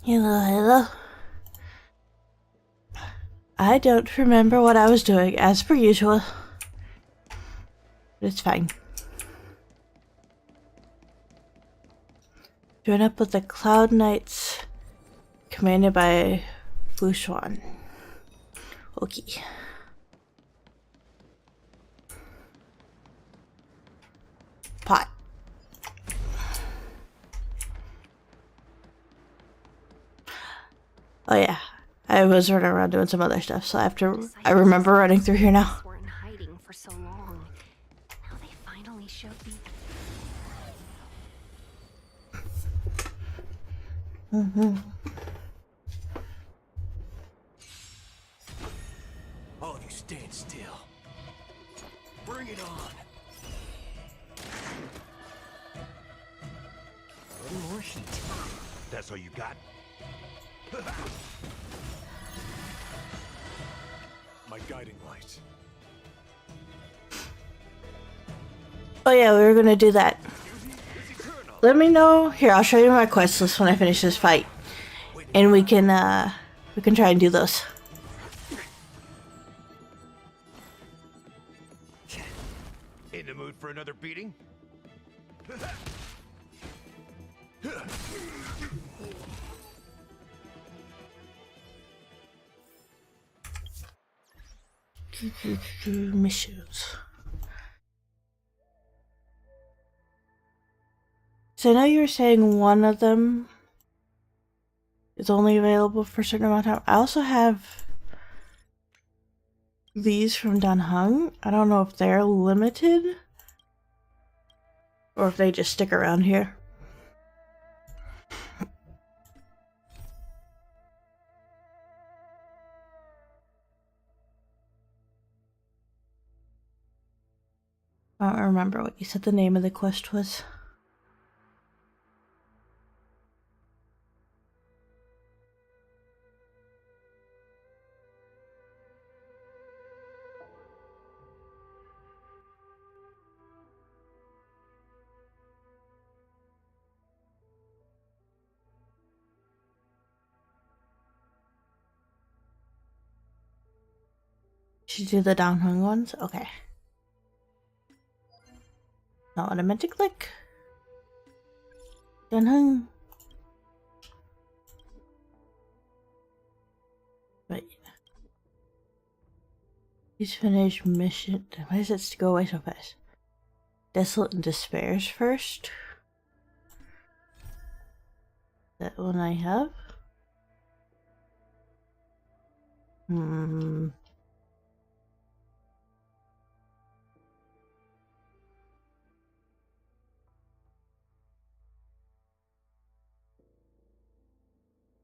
Hello, hello. I don't remember what I was doing, as per usual. But it's fine. Join up with the Cloud Knights, commanded by Fushuan. Okay. Pot. Oh yeah, I was running around doing some other stuff, so I remember running through here now. Were in hiding for so long. Now they finally showed me. All of you stand still. Bring it on. A little more heat. That's all you got? My guiding light. Oh yeah, we were gonna do that. Let me know. Here, I'll show you my quest list when I finish this fight, and we can try and do those. In the mood for another beating? Missions. So I know you were saying one of them is only available for a certain amount of time. I also have these from Dan Hung. I don't know if they're limited or if they just stick around here. I don't remember what you said the name of the quest was. Should do the Dan Hung ones? Okay. Not what I meant to click. Dan Hung. Wait. Please finish mission. Why does it go away so fast? Desolate and Despairs first. That one I have.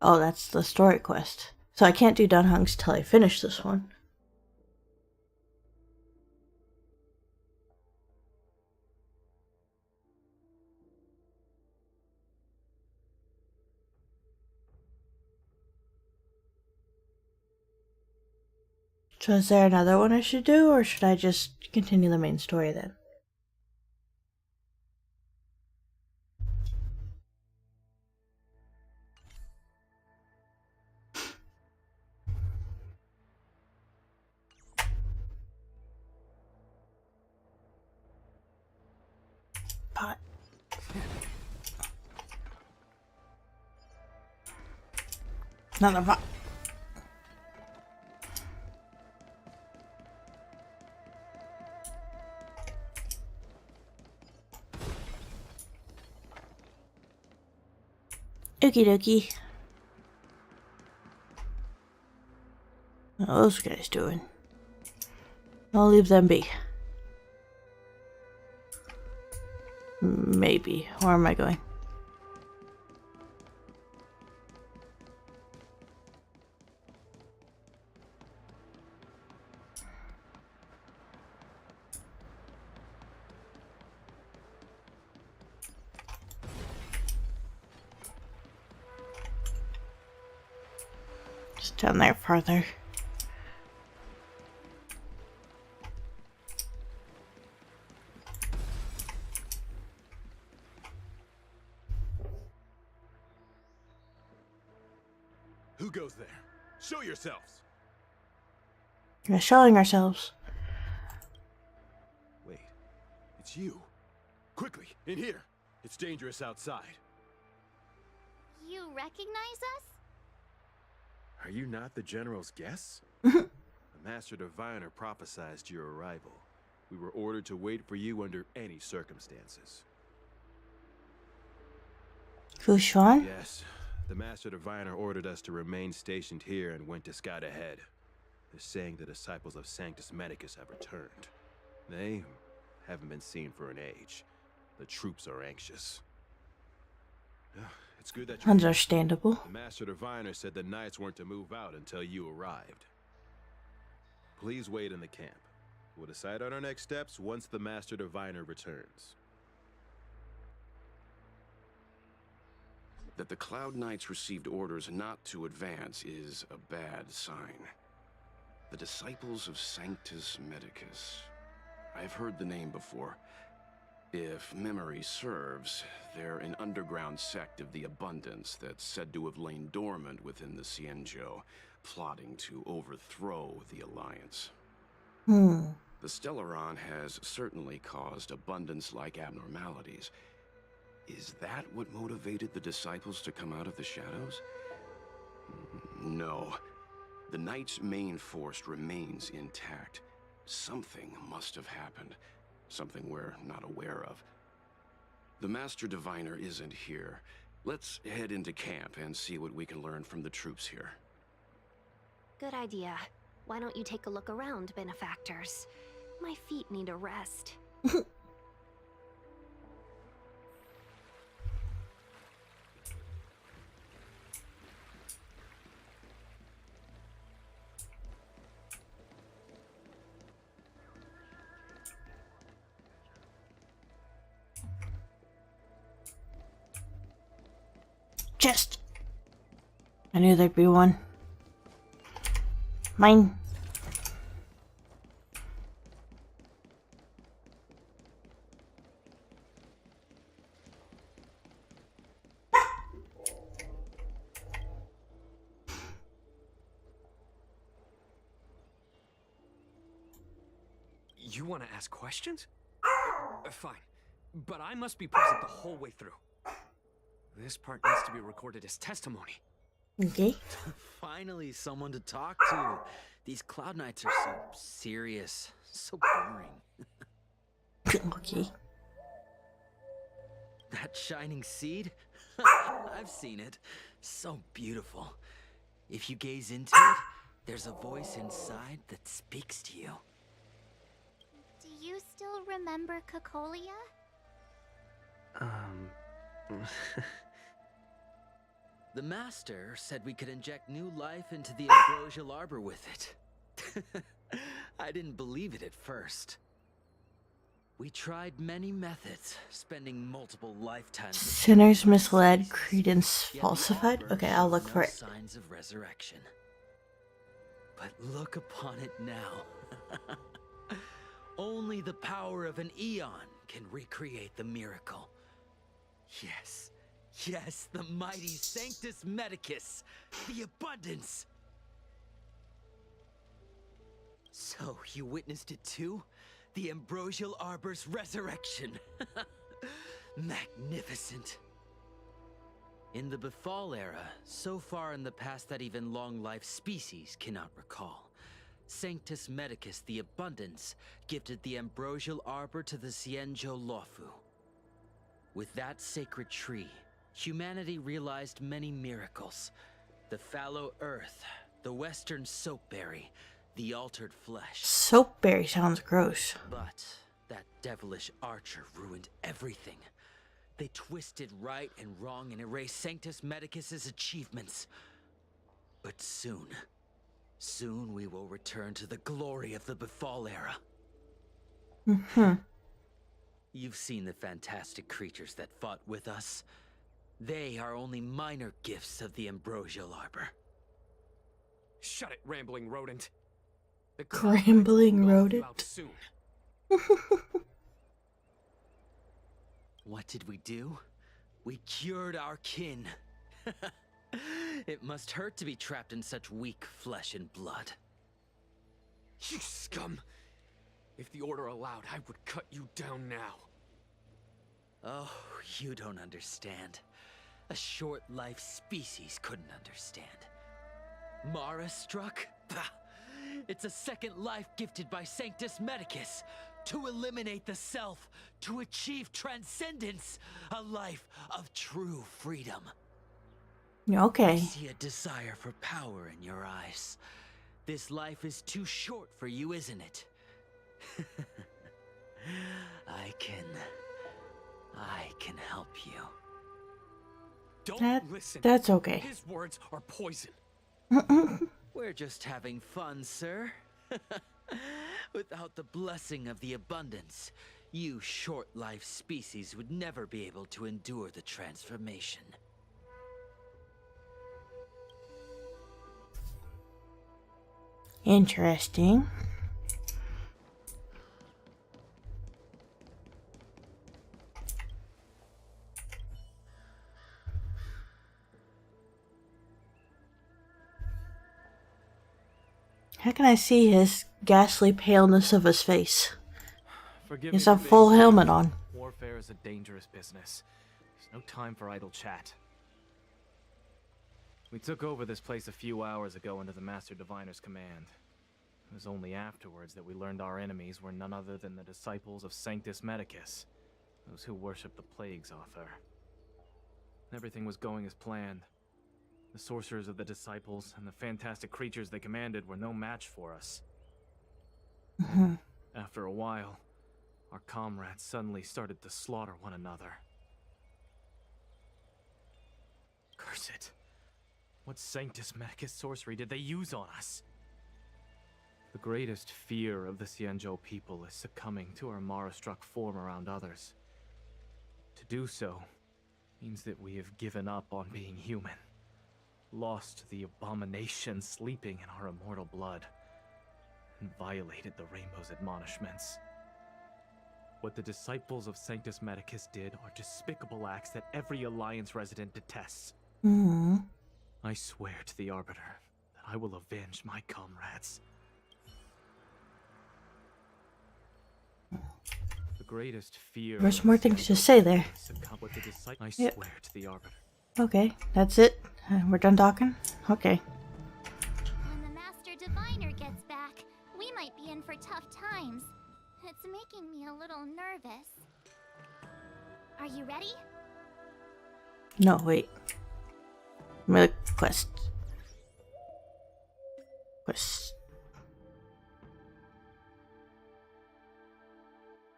Oh, that's the story quest. So I can't do Dan Hung's till I finish this one. So is there another one I should do, or should I just continue the main story then? Pot. Another pot. Okie dokie. What are those guys doing? I'll leave them be. Maybe. Where am I going? Just down there farther. Show yourselves. We're showing ourselves. Wait, it's you. Quickly, in here. It's dangerous outside. You recognize us? Are you not the General's guests? Mhm. The Master Diviner prophesized your arrival. We were ordered to wait for you under any circumstances. Fushuan? Yes, the Master Diviner ordered us to remain stationed here and went to scout ahead. They're saying the disciples of Sanctus Medicus have returned. They haven't been seen for an age. The troops are anxious. It's good that you're here. Understandable. The Master Diviner said the Knights weren't to move out until you arrived. Please wait in the camp. We'll decide on our next steps once the Master Diviner returns. That the Cloud Knights received orders not to advance is a bad sign. The Disciples of Sanctus Medicus. I've heard the name before. If memory serves, they're an underground sect of the Abundance that's said to have lain dormant within the Cienjo, plotting to overthrow the Alliance. The Stellaron has certainly caused Abundance-like abnormalities. Is that what motivated the Disciples to come out of the shadows? No. The Knight's main force remains intact. Something must have happened. Something we're not aware of. The Master Diviner isn't here. Let's head into camp and see what we can learn from the troops here. Good idea. Why don't you take a look around, benefactors? My feet need a rest. Chest. I knew there'd be one. Mine. You want to ask questions? Fine. But I must be present the whole way through. This part needs to be recorded as testimony. Okay. Finally, someone to talk to. These Cloud Knights are so serious, so boring. Okay. That shining seed? I've seen it. So beautiful. If you gaze into it, there's a voice inside that speaks to you. Do you still remember Cocolia? The Master said we could inject new life into the ambrosial arbor with it. I didn't believe it at first. We tried many methods, spending multiple lifetimes. Sinners misled, credence falsified. Okay, I'll look for it. Signs of resurrection. But look upon it now. Only the power of an eon can recreate the miracle. Yes, yes, the mighty Sanctus Medicus, the abundance. So you witnessed it too? The ambrosial arbor's resurrection. Magnificent. In the Befall era, so far in the past that even long-life species cannot recall, Sanctus Medicus, the Abundance, gifted the ambrosial arbor to the Cienjo Lofu. With that sacred tree, humanity realized many miracles. The fallow earth, the western soapberry, the altered flesh. Soapberry sounds gross. But that devilish archer ruined everything. They twisted right and wrong and erased Sanctus Medicus's achievements. But soon we will return to the glory of the Befall era. You've seen the fantastic creatures that fought with us. They are only minor gifts of the ambrosial arbor. Shut it, rambling rodent. The Rambling will rodent. out soon. What did we do? We cured our kin. It must hurt to be trapped in such weak flesh and blood. You scum! If the Order allowed, I would cut you down now. Oh, you don't understand. A short-life species couldn't understand. Mara struck? Pah! It's a second life gifted by Sanctus Medicus to eliminate the self, to achieve transcendence, a life of true freedom. I Okay. see a desire for power in your eyes. This life is too short for you, isn't it? I can help you. Don't listen. That's okay. His words are poison. We're just having fun, sir. Without the blessing of the abundance, you short-life species would never be able to endure the transformation. Interesting. How can I see his ghastly paleness of his face? Forgive He's me a for being full rude. helmet on. Warfare is a dangerous business. There's no time for idle chat. We took over this place a few hours ago under the Master Diviner's command. It was only afterwards that we learned our enemies were none other than the disciples of Sanctus Medicus, those who worship the plague's author. Everything was going as planned. The sorcerers of the disciples and the fantastic creatures they commanded were no match for us. After a while, our comrades suddenly started to slaughter one another. Curse it. What Sanctus Medicus sorcery did they use on us? The greatest fear of the Xianzhou people is succumbing to our Mara-struck form around others. To do so means that we have given up on being human, lost the abomination sleeping in our immortal blood, and violated the Rainbow's admonishments. What the disciples of Sanctus Medicus did are despicable acts that every Alliance resident detests. I swear to the Arbiter that I will avenge my comrades. The greatest fear. There's more things to say there. I Yep. swear to the Arbiter. Okay, that's it. We're done talking? Okay. When the Master Diviner gets back, we might be in for tough times. It's making me a little nervous. Are you ready? No, wait. Quest.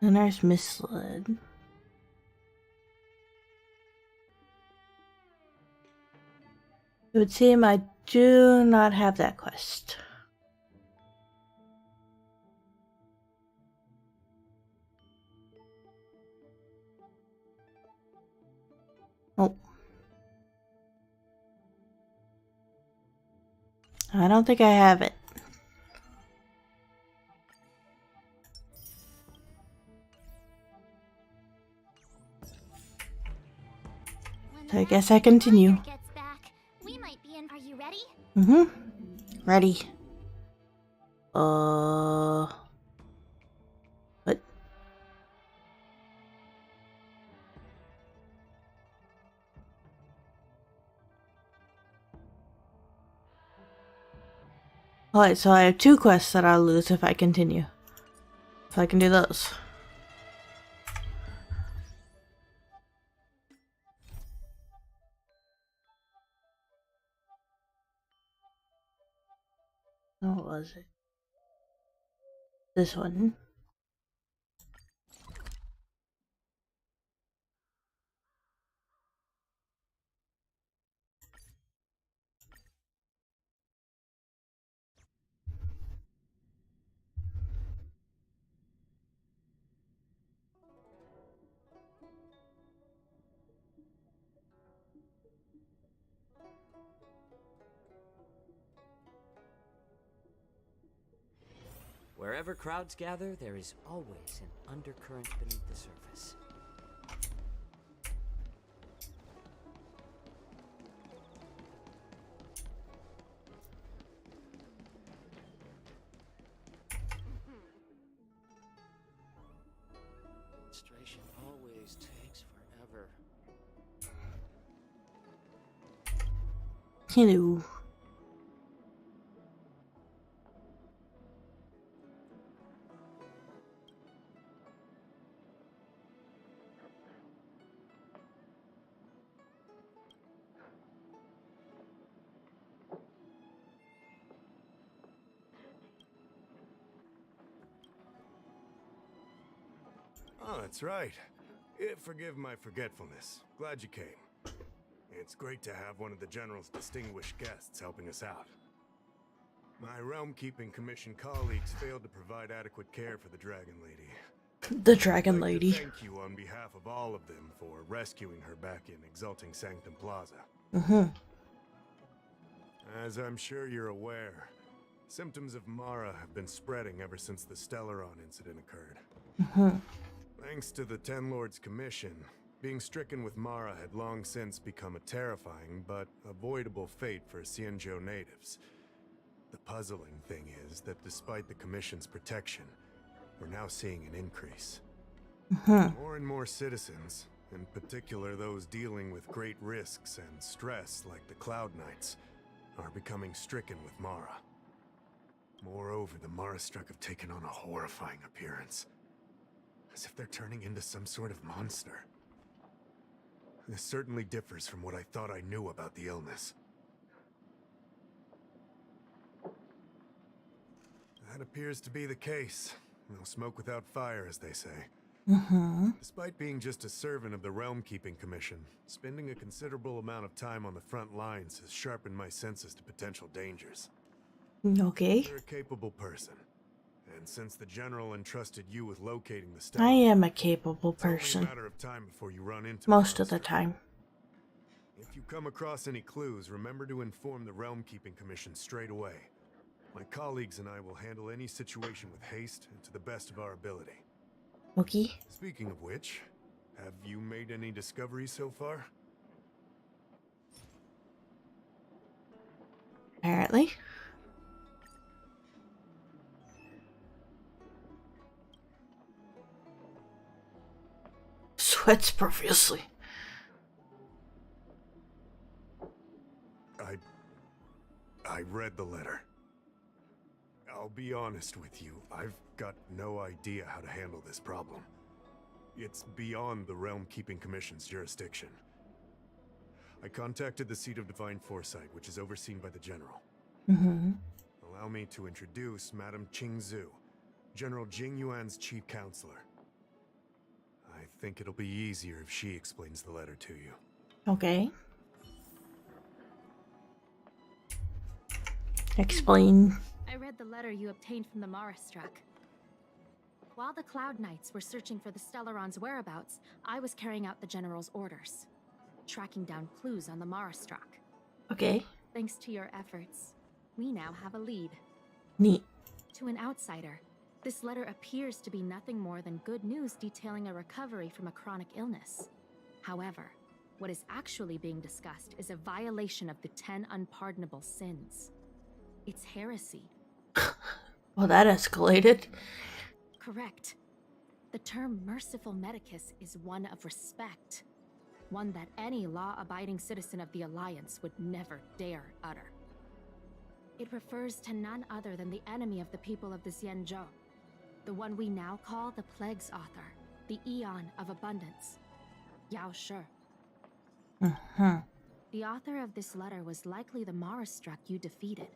And there's misled. It would seem I do not have that quest. Oh. I don't think I have it. So I guess I continue. Gets back, we might be in. Are you ready? Ready. What? Alright, so I have 2 quests that I'll lose if I continue. So I can do those. Oh, what was it? This one. Wherever crowds gather, there is always an undercurrent beneath the surface. Hello. Oh, that's right. Forgive my forgetfulness. Glad you came. It's great to have one of the General's distinguished guests helping us out. My Realm-Keeping Commission colleagues failed to provide adequate care for the Dragon Lady. The Dragon I'd like Lady. to thank you on behalf of all of them for rescuing her back in Exalting Sanctum Plaza. As I'm sure you're aware, symptoms of Mara have been spreading ever since the Stellaron incident occurred. Thanks to the Ten Lords Commission, being stricken with Mara had long since become a terrifying but avoidable fate for Xianzhou natives. The puzzling thing is that despite the Commission's protection, we're now seeing an increase. More and more citizens, in particular those dealing with great risks and stress like the Cloud Knights, are becoming stricken with Mara. Moreover, the Mara-struck have taken on a horrifying appearance. As if they're turning into some sort of monster. This certainly differs from what I thought I knew about the illness. That appears to be the case. No smoke without fire, as they say. Despite being just a servant of the Realm-Keeping Commission, spending a considerable amount of time on the front lines has sharpened my senses to potential dangers. Okay. You're a capable person. And since the General entrusted you with locating the I Stella, am a capable it's only person. a matter of time before you run into Most of the monster. time. If you come across any clues, remember to inform the Realm-Keeping Commission straight away. My colleagues and I will handle any situation with haste and to the best of our ability. Okay. Speaking of which, have you made any discoveries so far? Apparently. Sweats profusely. I read the letter. I'll be honest with you, I've got no idea how to handle this problem. It's beyond the Realm-Keeping Commission's jurisdiction. I contacted the seat of Divine Foresight, which is overseen by the General. Allow me to introduce Madame Qingzhu, General Jing Yuan's chief counselor. I think it'll be easier if she explains the letter to you. Okay. Explain. I read the letter you obtained from the Mara-struck. While the Cloud Knights were searching for the Stellaron's whereabouts, I was carrying out the General's orders, tracking down clues on the Mara-struck. Okay. Thanks to your efforts, we now have a lead. Neat. To an outsider, this letter appears to be nothing more than good news detailing a recovery from a chronic illness. However, what is actually being discussed is a violation of the 10 unpardonable sins. It's heresy. Well, that escalated. Correct. The term merciful medicus is one of respect. One that any law-abiding citizen of the Alliance would never dare utter. It refers to none other than the enemy of the people of the Xianzhou. The one we now call the Plague's author, the Eon of Abundance, Yao Shi. The author of this letter was likely the Mara-struck you defeated.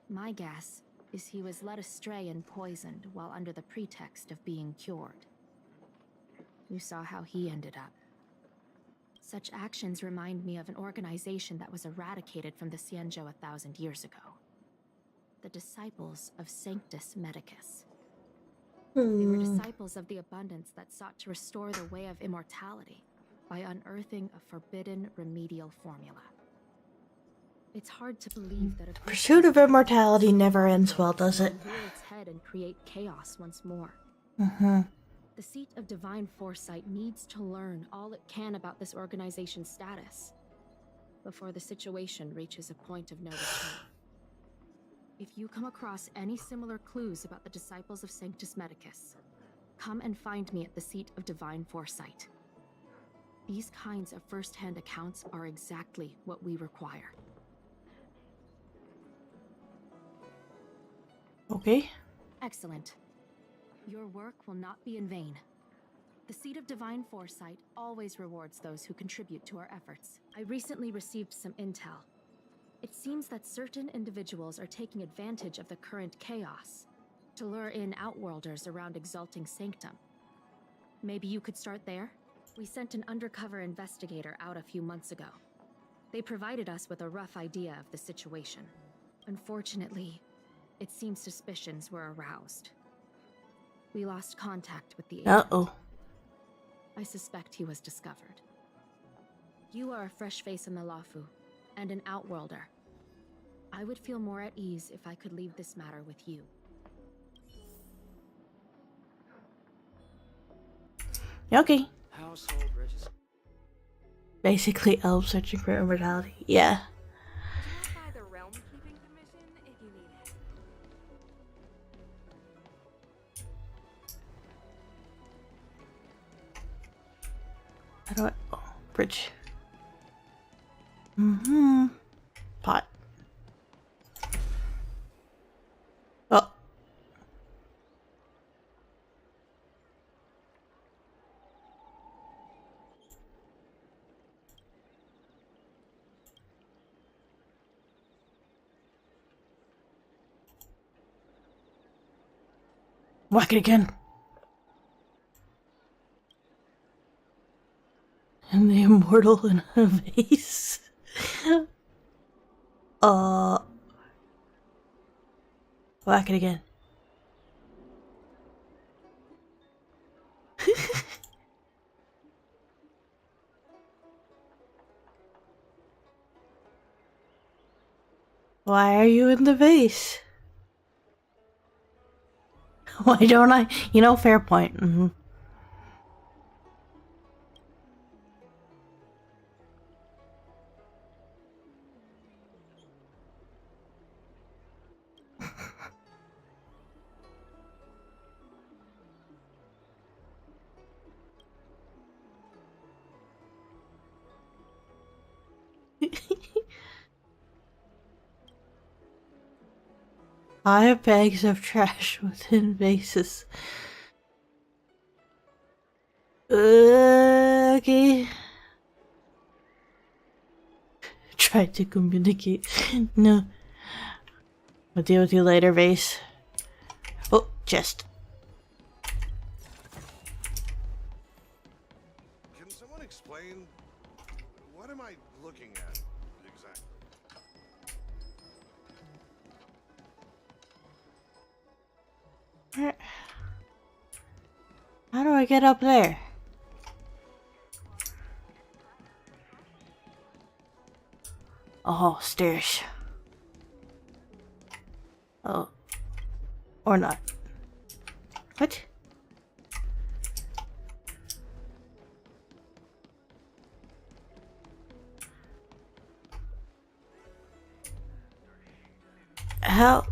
My guess is he was led astray and poisoned while under the pretext of being cured. You saw how he ended up. Such actions remind me of an organization that was eradicated from the Xianzhou 1,000 years ago. The Disciples of Sanctus Medicus. They were disciples of the Abundance that sought to restore the way of immortality by unearthing a forbidden remedial formula. It's hard to believe that a Pursuit of immortality never ends well, does it? rear its head and create chaos once more. The seat of Divine Foresight needs to learn all it can about this organization's status before the situation reaches a point of no return. If you come across any similar clues about the Disciples of Sanctus Medicus, come and find me at the seat of Divine Foresight. These kinds of first-hand accounts are exactly what we require. Okay. Excellent. Your work will not be in vain. The Seat of Divine Foresight always rewards those who contribute to our efforts. I recently received some intel. It seems that certain individuals are taking advantage of the current chaos to lure in outworlders around Exalting Sanctum. Maybe you could start there? We sent an undercover investigator out a few months ago. They provided us with a rough idea of the situation. Unfortunately, it seems suspicions were aroused. We lost contact with the agent. Uh-oh. I suspect he was discovered. You are a fresh face in the Lafu, and an outworlder. I would feel more at ease if I could leave this matter with you. Okay. Household register. Basically, elves searching for immortality. Yeah. Drop by the realm keeping commission if you need it. How do I... Oh, bridge. Mm-hmm. Pot. Oh. Whack it again. And the immortal in a vase. Whack it again. Why are you in the vase? Why don't I? You know, fair point. Mm-hmm. I have bags of trash within vases. Okay. Try to communicate. No. I'll deal with you later, vase. Oh, chest. Can someone explain? What am I looking at exactly? How do I get up there? Oh, stairs. Oh. Or not. What? How?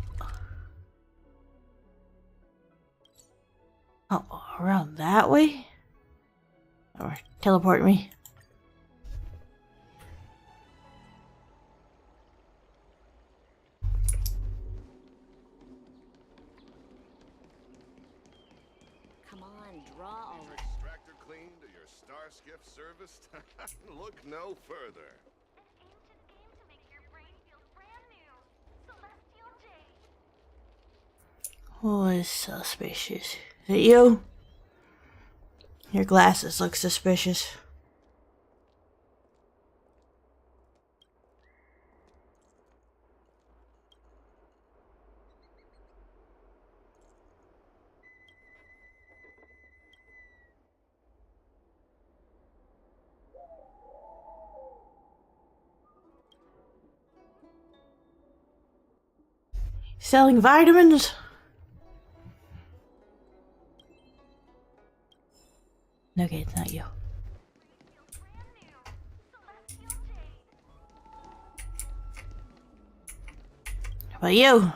Oh, around that way? Or teleport me. Come on, draw all of Extractor cleaned or your star skiff serviced? Look no further. Who is suspicious? Is it you? Your glasses look suspicious. Selling vitamins? Okay, it's not you. How about you?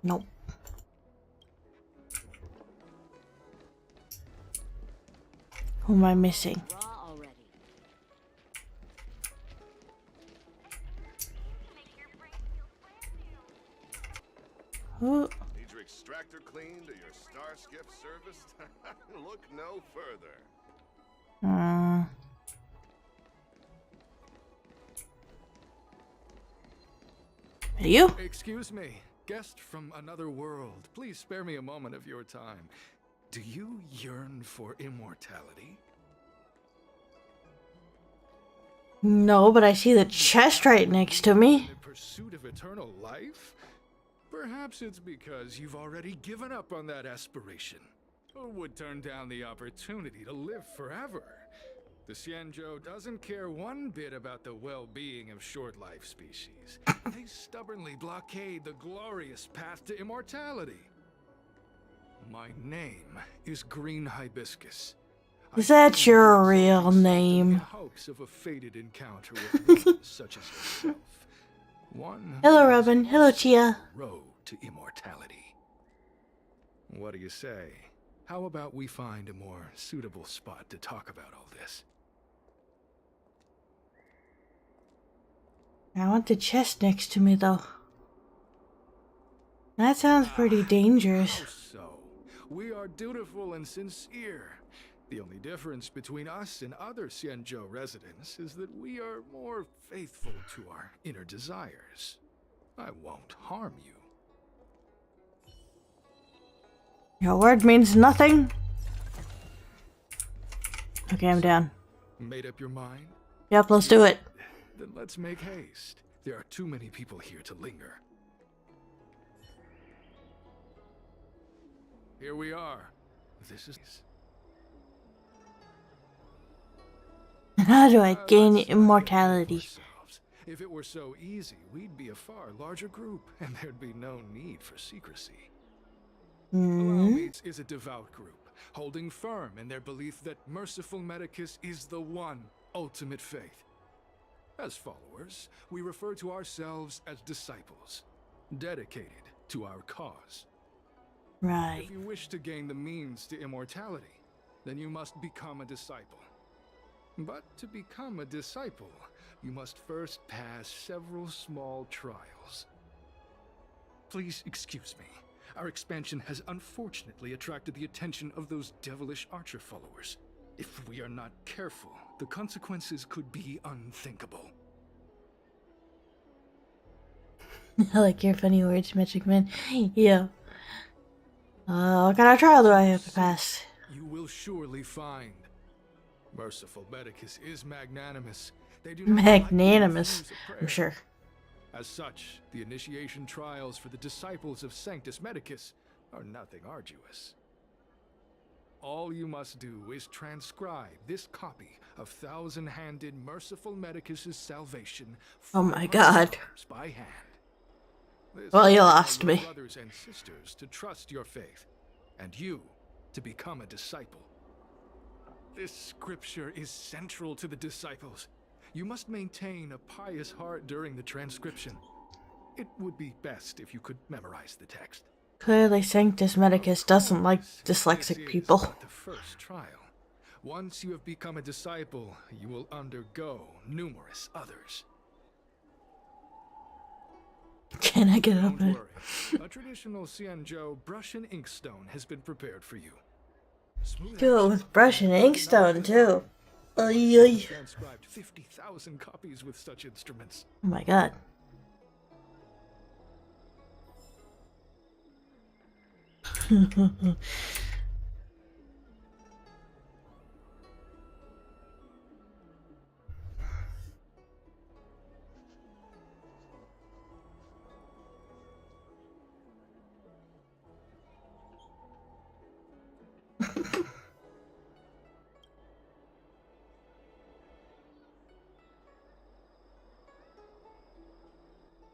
Nope. Who am I missing? Who? Need your extractor cleaned or your star skiff serviced? Look no further. You? Excuse me, guest from another world. Please spare me a moment of your time. Do you yearn for immortality? No, but I see the chest right next to me. In the pursuit of eternal life? Perhaps it's because you've already given up on that aspiration. Who would turn down the opportunity to live forever? The Xianzhou doesn't care one bit about the well-being of short-life species. They stubbornly blockade the glorious path to immortality. My name is Green Hibiscus. Is that your real name? In hopes of a fated encounter with one such as yourself. One Hello, Robin. Hello, Chia. road to immortality. What do you say? How about we find a more suitable spot to talk about all this? I want the chest next to me, though. That sounds pretty dangerous. So, we are dutiful and sincere. The only difference between us and other Xianzhou residents is that we are more faithful to our inner desires. I won't harm you. Your word means nothing. Okay, I'm down. Made up your mind? Yep, let's do it. Then let's make haste. There are too many people here to linger. Here we are. This is... How do I gain immortality? If it were so easy, we'd be a far larger group, and there'd be no need for secrecy. Weebs is a devout group, holding firm in their belief that merciful Medicus is the one ultimate faith. As followers, we refer to ourselves as disciples, dedicated to our cause. Right. If you wish to gain the means to immortality, then you must become a disciple. But to become a disciple, you must first pass several small trials. Please excuse me. Our expansion has unfortunately attracted the attention of those devilish archer followers. If we are not careful, the consequences could be unthinkable. I like your funny words, Magic Man. Yeah. What kind of trial do I have to pass? You will surely find. Merciful Medicus is magnanimous. They do not Magnanimous, like to I'm refuse a sure. prayer. As such, the initiation trials for the disciples of Sanctus Medicus are nothing arduous. All you must do is transcribe this copy of thousand-handed Merciful Medicus's salvation. Oh my god. By hand. This Well, you will allow lost your me. brothers and sisters to trust your faith, and you to become a disciple. This scripture is central to the disciples. You must maintain a pious heart during the transcription. It would be best if you could memorize the text. Clearly, Sanctus Medicus doesn't like dyslexic This people. is but the first trial. Once you have become a disciple, you will undergo numerous others. Can I get up Don't it? worry. A traditional Xianzhou brush and inkstone has been prepared for you. Smooth Do it with brush and inkstone, too. Oy, oy. transcribed 50,000 copies with such instruments. Oh my god.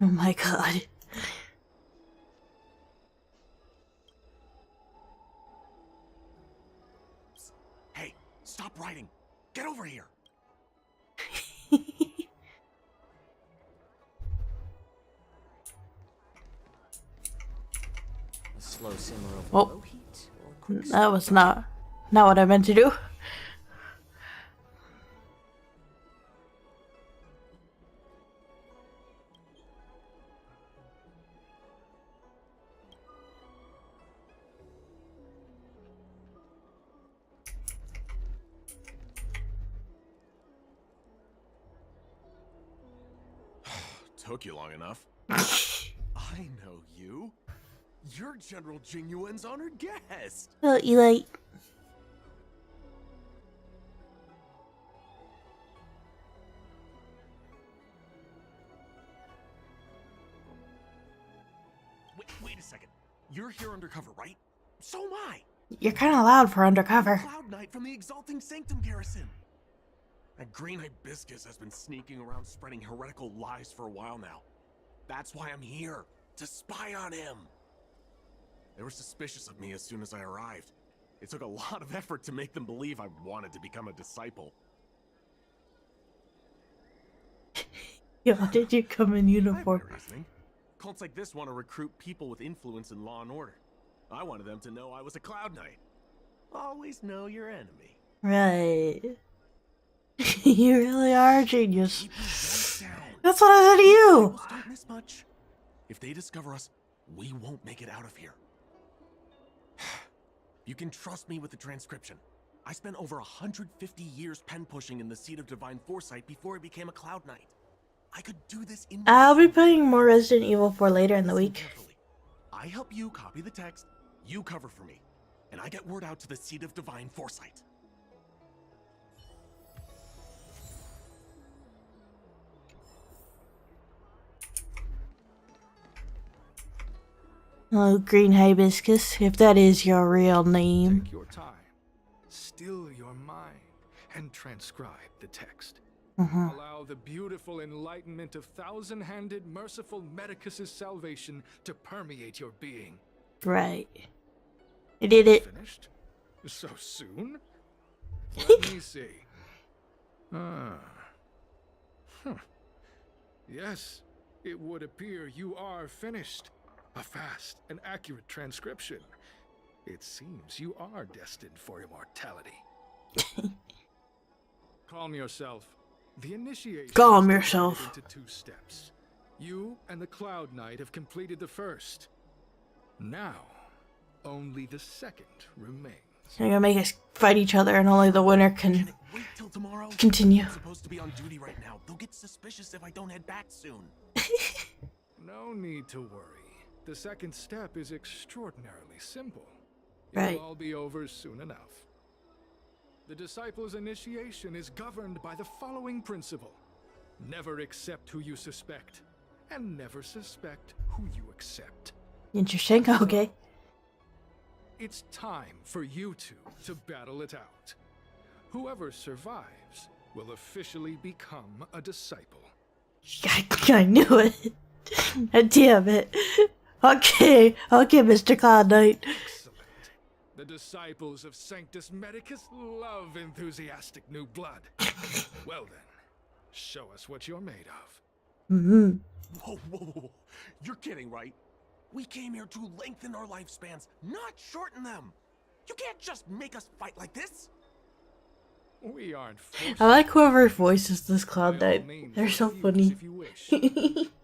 Oh my god. Hey, stop writing. Get over here. slow simmer over Oh, low heat or quick that was not what I meant to do. Took you long enough. I know you. You're General Jingyuan's honored guest. Oh, Eli. Wait a second. You're here undercover, right? So am I. You're kind of loud for undercover. Cloud Knight from the Exalting Sanctum Garrison. That green hibiscus has been sneaking around spreading heretical lies for a while now. That's why I'm here, to spy on him. They were suspicious of me as soon as I arrived. It took a lot of effort to make them believe I wanted to become a disciple. Yeah, why did you come in uniform? I have my reasoning. Cults like this want to recruit people with influence in law and order. I wanted them to know I was a Cloud Knight. Always know your enemy. Right. You really are a genius. That's what I said to you. Don't miss much. If they discover us, we won't make it out of here. You can trust me with the transcription. I spent over 150 years pen pushing in the seat of divine foresight before I became a Cloud Knight. I could do this in. I'll be playing more Resident Evil 4 later in the week. I help you copy the text, you cover for me, and I get word out to the seat of divine foresight. Oh, green hibiscus, if that is your real name. Take your time, still your mind, and transcribe the text. Allow the beautiful enlightenment of thousand-handed, merciful Medicus's salvation to permeate your being. Right. I did it. Finished? So soon? Let me see. Yes, it would appear you are finished. A fast and accurate transcription. It seems you are destined for immortality. Calm yourself. The initiation Calm is yourself. divided into 2 steps. You and the Cloud Knight have completed the first. Now, only the second remains. They're gonna make us fight each other, and only the winner can Wait till tomorrow. continue. I'm supposed to be on duty right now. They'll get suspicious if I don't head back soon. No need to worry. The second step is extraordinarily simple. Right. It'll all be over soon enough. The disciples' initiation is governed by the following principle. Never accept who you suspect, and never suspect who you accept. Interesting, okay. It's time for you two to battle it out. Whoever survives will officially become a disciple. I knew it. Damn it. Okay, Mr. Cloud Knight. Excellent. The disciples of Sanctus Medicus love enthusiastic new blood. Well then, show us what you're made of. Whoa. You're kidding, right? We came here to lengthen our lifespans, not shorten them. You can't just make us fight like this. We aren't forced. I like whoever voices this Cloud Knight. They're so funny. If you wish.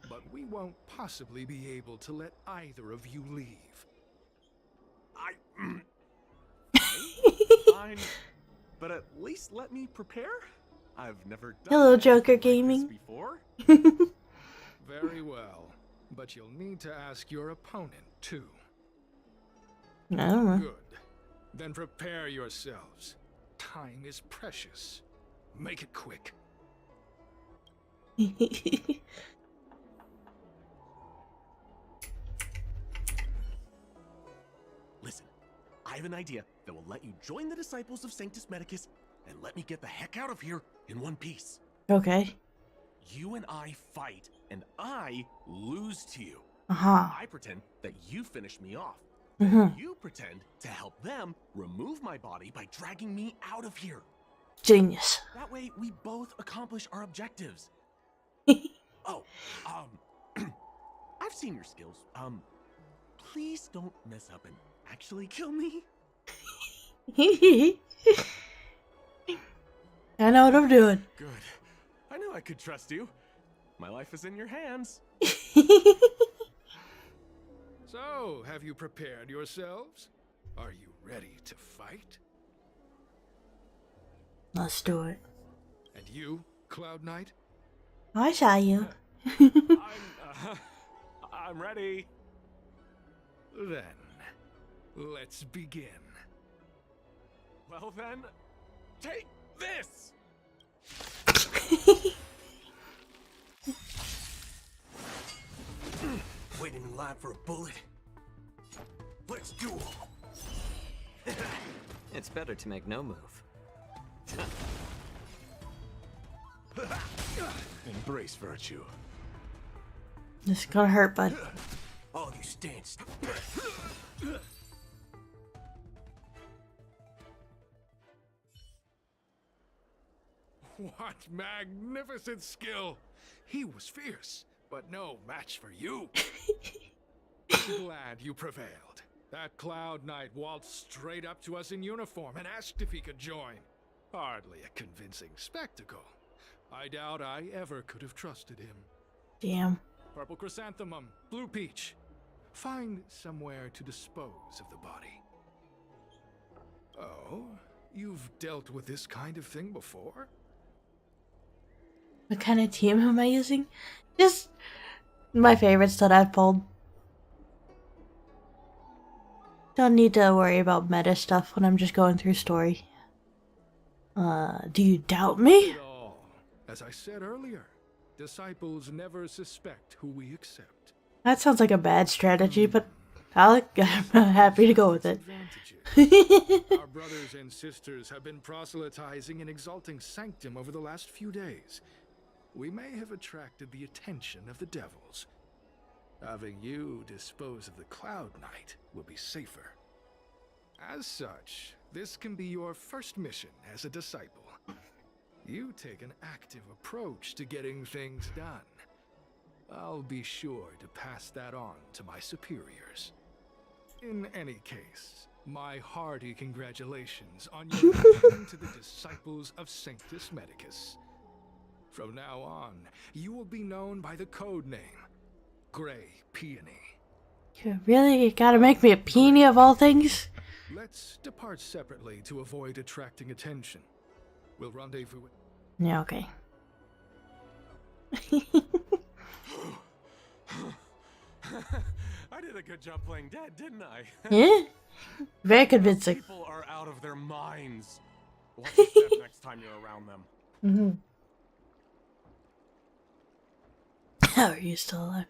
But we won't possibly be able to let either of you leave. Fine, but at least let me prepare. I've never done Hello, anything Joker like this Gaming. before. Very well, but you'll need to ask your opponent too. I don't know. Good. Then prepare yourselves. Time is precious. Make it quick. Listen, I have an idea that will let you join the disciples of Sanctus Medicus and let me get the heck out of here in one piece. Okay. You and I fight, and I lose to you. I pretend that you finish me off. You pretend to help them remove my body by dragging me out of here. Genius. That way, we both accomplish our objectives. I've seen your skills. please don't mess up and actually kill me? I know what I'm doing. Good. I knew I could trust you. My life is in your hands. So, have you prepared yourselves? Are you ready to fight? Let's do it. And you, Cloud Knight? I saw you. I'm ready. Then, let's begin. Well then, take this! Waiting in line for a bullet. Let's duel. It's better to make no move. Embrace virtue. This is gonna hurt, bud. All you stand still. What magnificent skill! He was fierce, but no match for you. Glad you prevailed. That Cloud Knight waltzed straight up to us in uniform and asked if he could join. Hardly a convincing spectacle. I doubt I ever could have trusted him. Damn. Purple chrysanthemum, blue peach. Find somewhere to dispose of the body. Oh, you've dealt with this kind of thing before? What kind of team am I using? Just my favorites that I've pulled. Don't need to worry about meta stuff when I'm just going through story. Do you doubt me? Not at all. As I said earlier, disciples never suspect who we accept. That sounds like a bad strategy, but I'm happy to go with it. Our brothers and sisters have been proselytizing and exalting Sanctum over the last few days. We may have attracted the attention of the devils. Having you dispose of the Cloud Knight will be safer. As such, this can be your first mission as a disciple. You take an active approach to getting things done. I'll be sure to pass that on to my superiors. In any case, my hearty congratulations on your addition to the Disciples of Sanctus Medicus. From now on, you will be known by the code name, Gray Peony. You really gotta make me a peony of all things? Let's depart separately to avoid attracting attention. We'll rendezvous with... Yeah, okay. I did a good job playing dead, didn't I? Yeah? Very convincing. People are out of their minds. Watch your step next time you're around them. Mm-hmm. How are you still alive?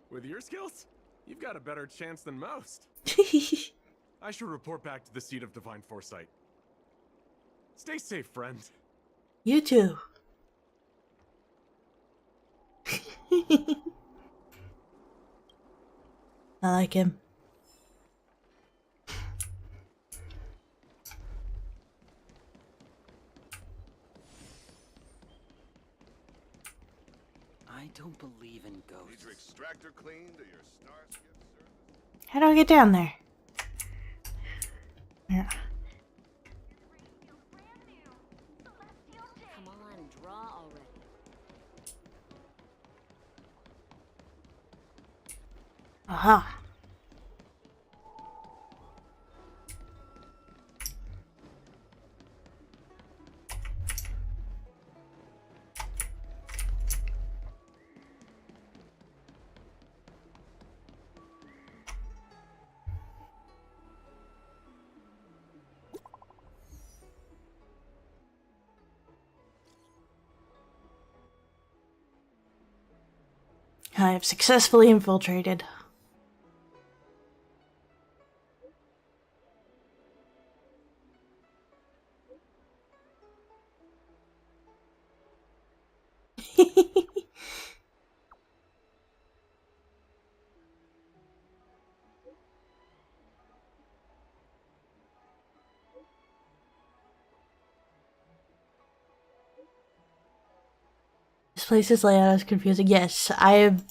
With your skills, you've got a better chance than most. I should report back to the seat of divine foresight. Stay safe, friend. You too. I like him. I don't believe in ghosts. Need your extractor cleaned or your star skip service? How do I get down there? Yeah. Come on, draw already. Aha. I have successfully infiltrated. This place's layout is confusing. Yes, I am.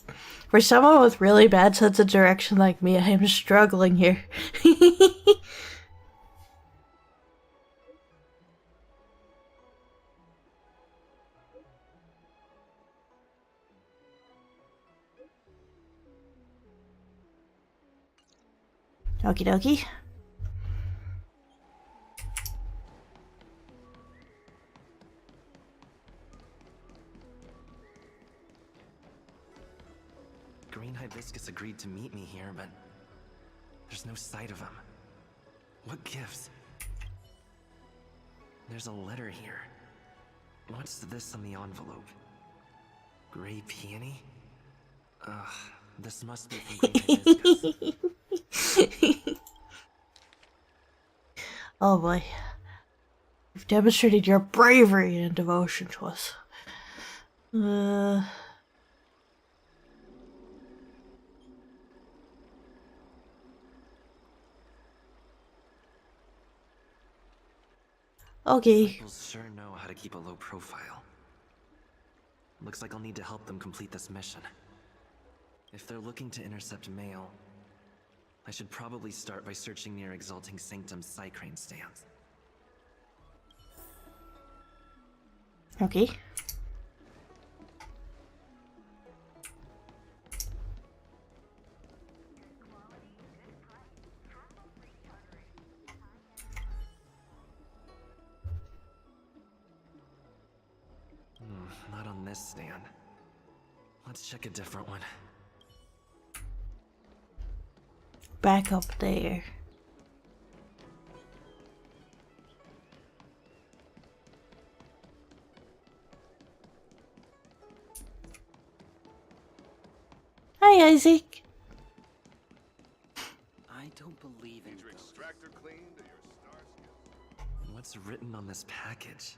For someone with really bad sense of direction like me, I am struggling here. Okie dokie. Green Hibiscus agreed to meet me here, but there's no sight of him. What gives? There's a letter here. What's this on the envelope? Gray peony? Ugh, this must be from Green Hibiscus. Oh boy. You've demonstrated your bravery and devotion to us. Okay. Disciples sure know how to keep a low profile. Looks like I'll need to help them complete this mission. If they're looking to intercept mail, I should probably start by searching near Exalting Sanctum's Psycrane stands. Okay. Not on this stand. Let's check a different one. Back up there. Hi, Isaac. I don't believe in Need your extractor cleaned or your star skills? what's written on this package.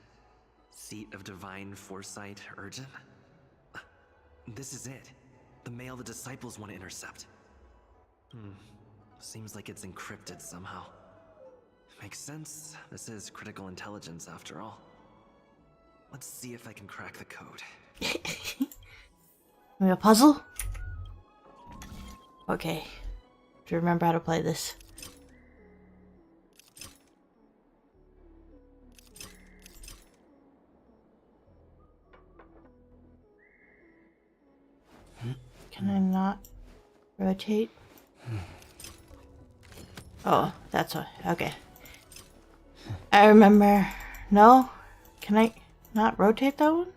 Seat of Divine Foresight, urgent? This is it. The mail the disciples want to intercept. Seems like it's encrypted somehow. Makes sense. This is critical intelligence after all. Let's see if I can crack the code. We a puzzle? Okay. To remember how to play this. Can I not rotate? Oh, that's what. Okay. I remember. No? Can I not rotate that one?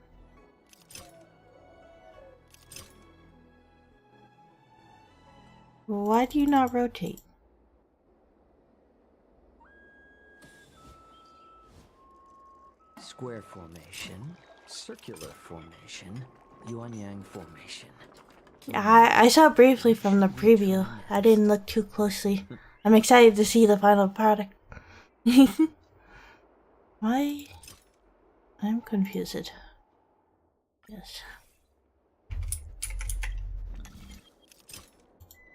Why do you not rotate? Square formation, circular formation, yuan-yang formation. I saw briefly from the preview. I didn't look too closely. I'm excited to see the final product. Why? I'm confused. Yes.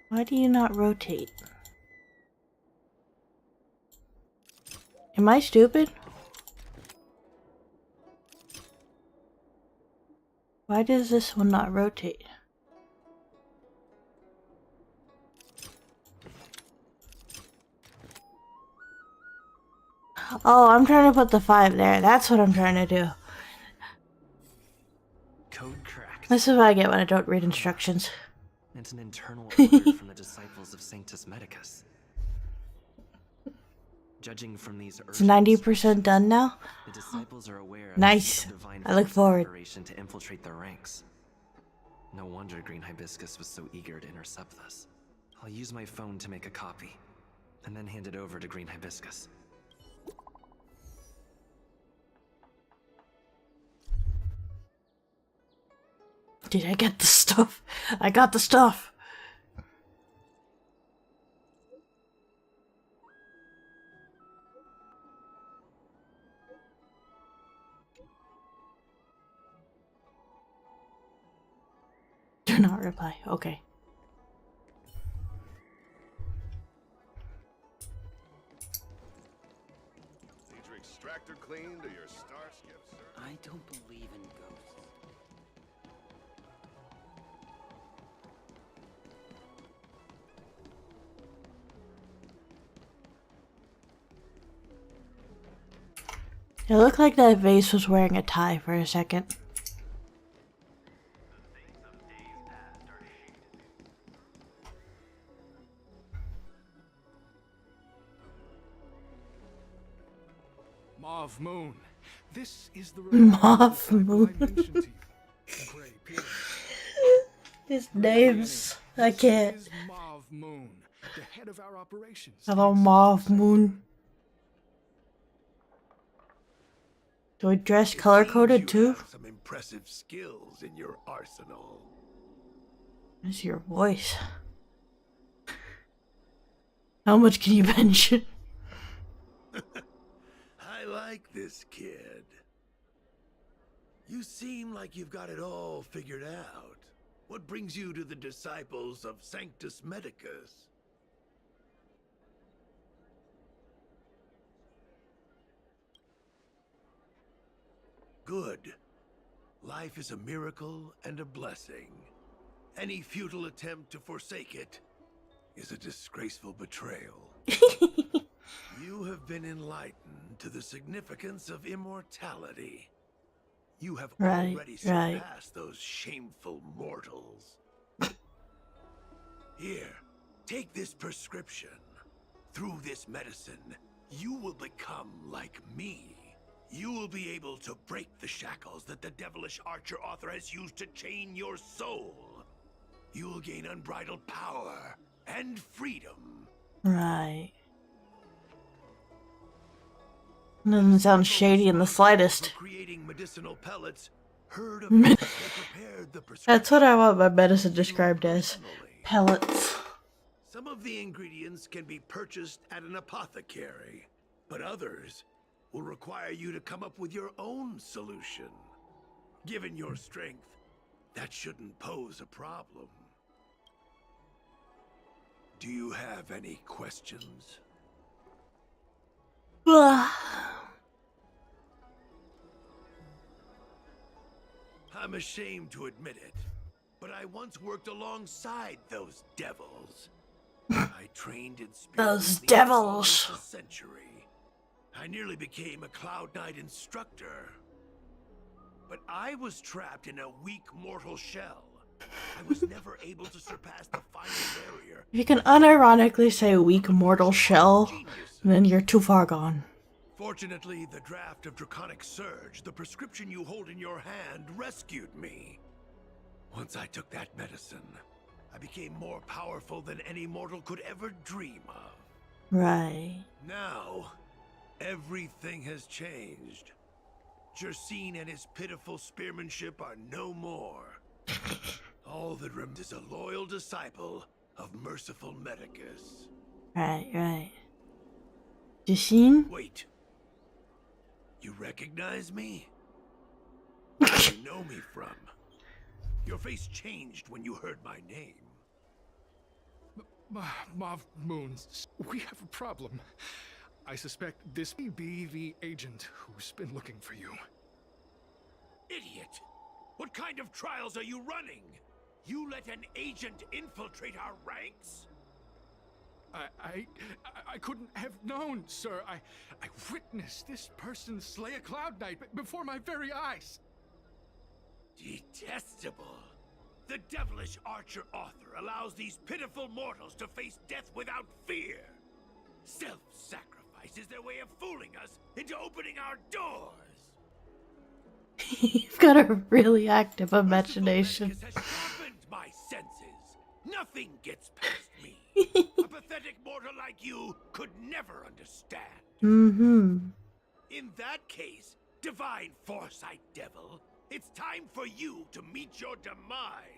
Why do you not rotate? Am I stupid? Why does this one not rotate? Oh, I'm trying to put the 5 there. That's what I'm trying to do. Code cracked. This is what I get when I don't read instructions. It's an internal order from the disciples of Sanctus Medicus. Judging from these It's 90% done now. the disciples are aware of Nice. the divine I look force's forward. operation to infiltrate their ranks. No wonder Green Hibiscus was so eager to intercept this. I'll use my phone to make a copy, and then hand it over to Green Hibiscus. Dude, I get the stuff. I got the stuff. Do not reply. Okay. Need your extractor cleaned or your star skip, sir? I don't believe in ghosts. It looked like that vase was wearing a tie for a second. Mauve Moon. This is the Mauve Moon. His names. I can't. Mauve Moon, the head of our operations. Hello, Mauve Moon. Do we dress color coded too? Some impressive skills in your arsenal. What's your voice? How much can you mention? I like this kid. You seem like you've got it all figured out. What brings you to the disciples of Sanctus Medicus? Good. Life is a miracle and a blessing. Any futile attempt to forsake it is a disgraceful betrayal. You have been enlightened to the significance of immortality. You have already surpassed those shameful mortals. Here, take this prescription. Through this medicine, you will become like me. You will be able to break the shackles that the devilish archer author has used to chain your soul. You will gain unbridled power and freedom. Right. Doesn't sound shady in the slightest. Creating medicinal pellets. That's what I want my medicine described as. Pellets. Some of the ingredients can be purchased at an apothecary, but others will require you to come up with your own solution. Given your strength, that shouldn't pose a problem. Do you have any questions? I'm ashamed to admit it, but I once worked alongside those devils. I trained in spirit Those devils. For a century. I nearly became a Cloud Knight instructor. But I was trapped in a weak mortal shell. I was never able to surpass the final barrier. You can unironically say weak mortal shell, and then you're too far gone. Fortunately, the draft of Draconic Surge, the prescription you hold in your hand, rescued me. Once I took that medicine, I became more powerful than any mortal could ever dream of. Right. Now, everything has changed. Jersine and his pitiful spearmanship are no more. All that remains is a loyal disciple of merciful Medicus. Right. Jersine? Wait. You recognize me? Where do you know me from? Your face changed when you heard my name. Mauve Moons, we have a problem. I suspect this may be the agent who's been looking for you. Idiot! What kind of trials are you running? You let an agent infiltrate our ranks? I couldn't have known, sir. I witnessed this person slay a Cloud Knight before my very eyes. Detestable. The devilish archer author allows these pitiful mortals to face death without fear. Self-sacrifice is their way of fooling us into opening our doors. You've got a really active imagination. Has sharpened my senses. Nothing gets past me. A pathetic mortal like you could never understand. In that case, divine foresight devil, it's time for you to meet your demise.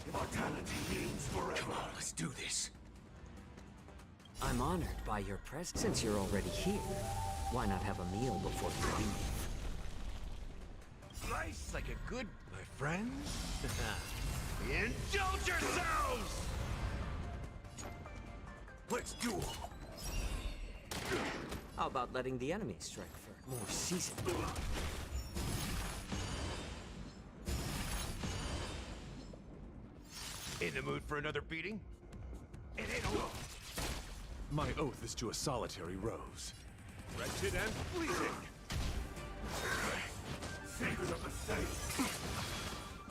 Immortality means forever. Come on, let's do this. I'm honored by your presence. Since you're already here, why not have a meal before you leave? Slice like a good, my friends. Indulge yourselves! Let's duel. How about letting the enemy strike for more seasoned? In the mood for another beating? It ain't a My oath is to a solitary rose. Wretched and fleeting. Secret of the saint.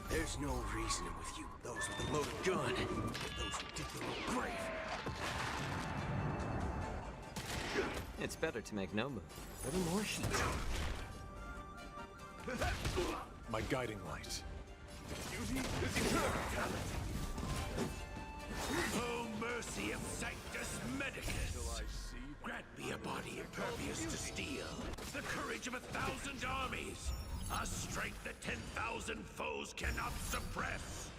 There's no reasoning with you, those with a loaded gun. Those who dig their own grave. It's better to make no move. Little more sheets. My guiding light. Duty is eternal. Oh, mercy of Sanctus Medicus! Grant me a body impervious to steel, the courage of 1,000 armies, a strength that 10,000 foes cannot suppress.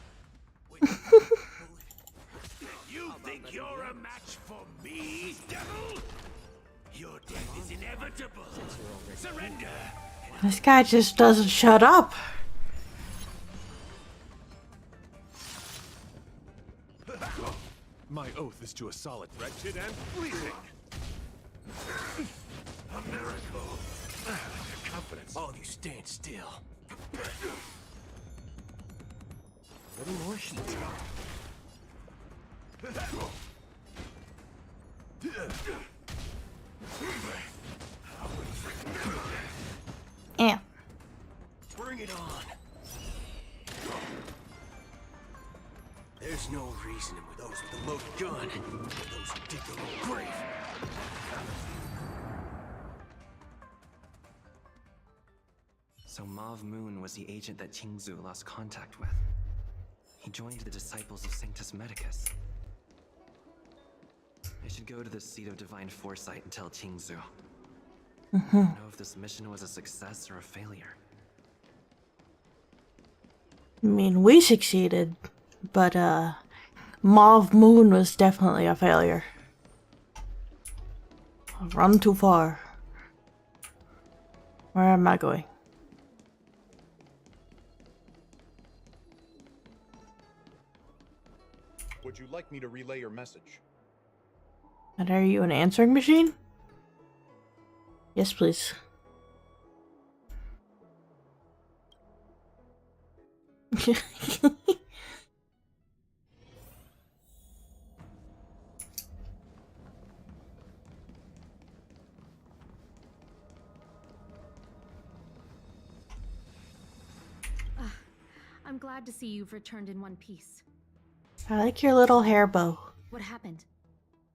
You think you're a match for me, devil? Your death is inevitable. Surrender! This guy just doesn't shut up. My oath is to a solid, wretched and fleeting. A miracle. Confidence. All of you stand still. Little more sheets. Yeah. Bring it on. There's no reasoning with those with a loaded gun. Those who dig their own grave. So Mauve Moon was the agent that Qingzu lost contact with. He joined the Disciples of Sanctus Medicus. I should go to the seat of Divine Foresight and tell Qingzu. I don't know if this mission was a success or a failure. I mean, we succeeded, but Mauve Moon was definitely a failure. I've run too far. Where am I going? Would you like me to relay your message? And are you an answering machine? Yes, please. I'm glad to see you've returned in one piece. I like your little hair bow. What happened?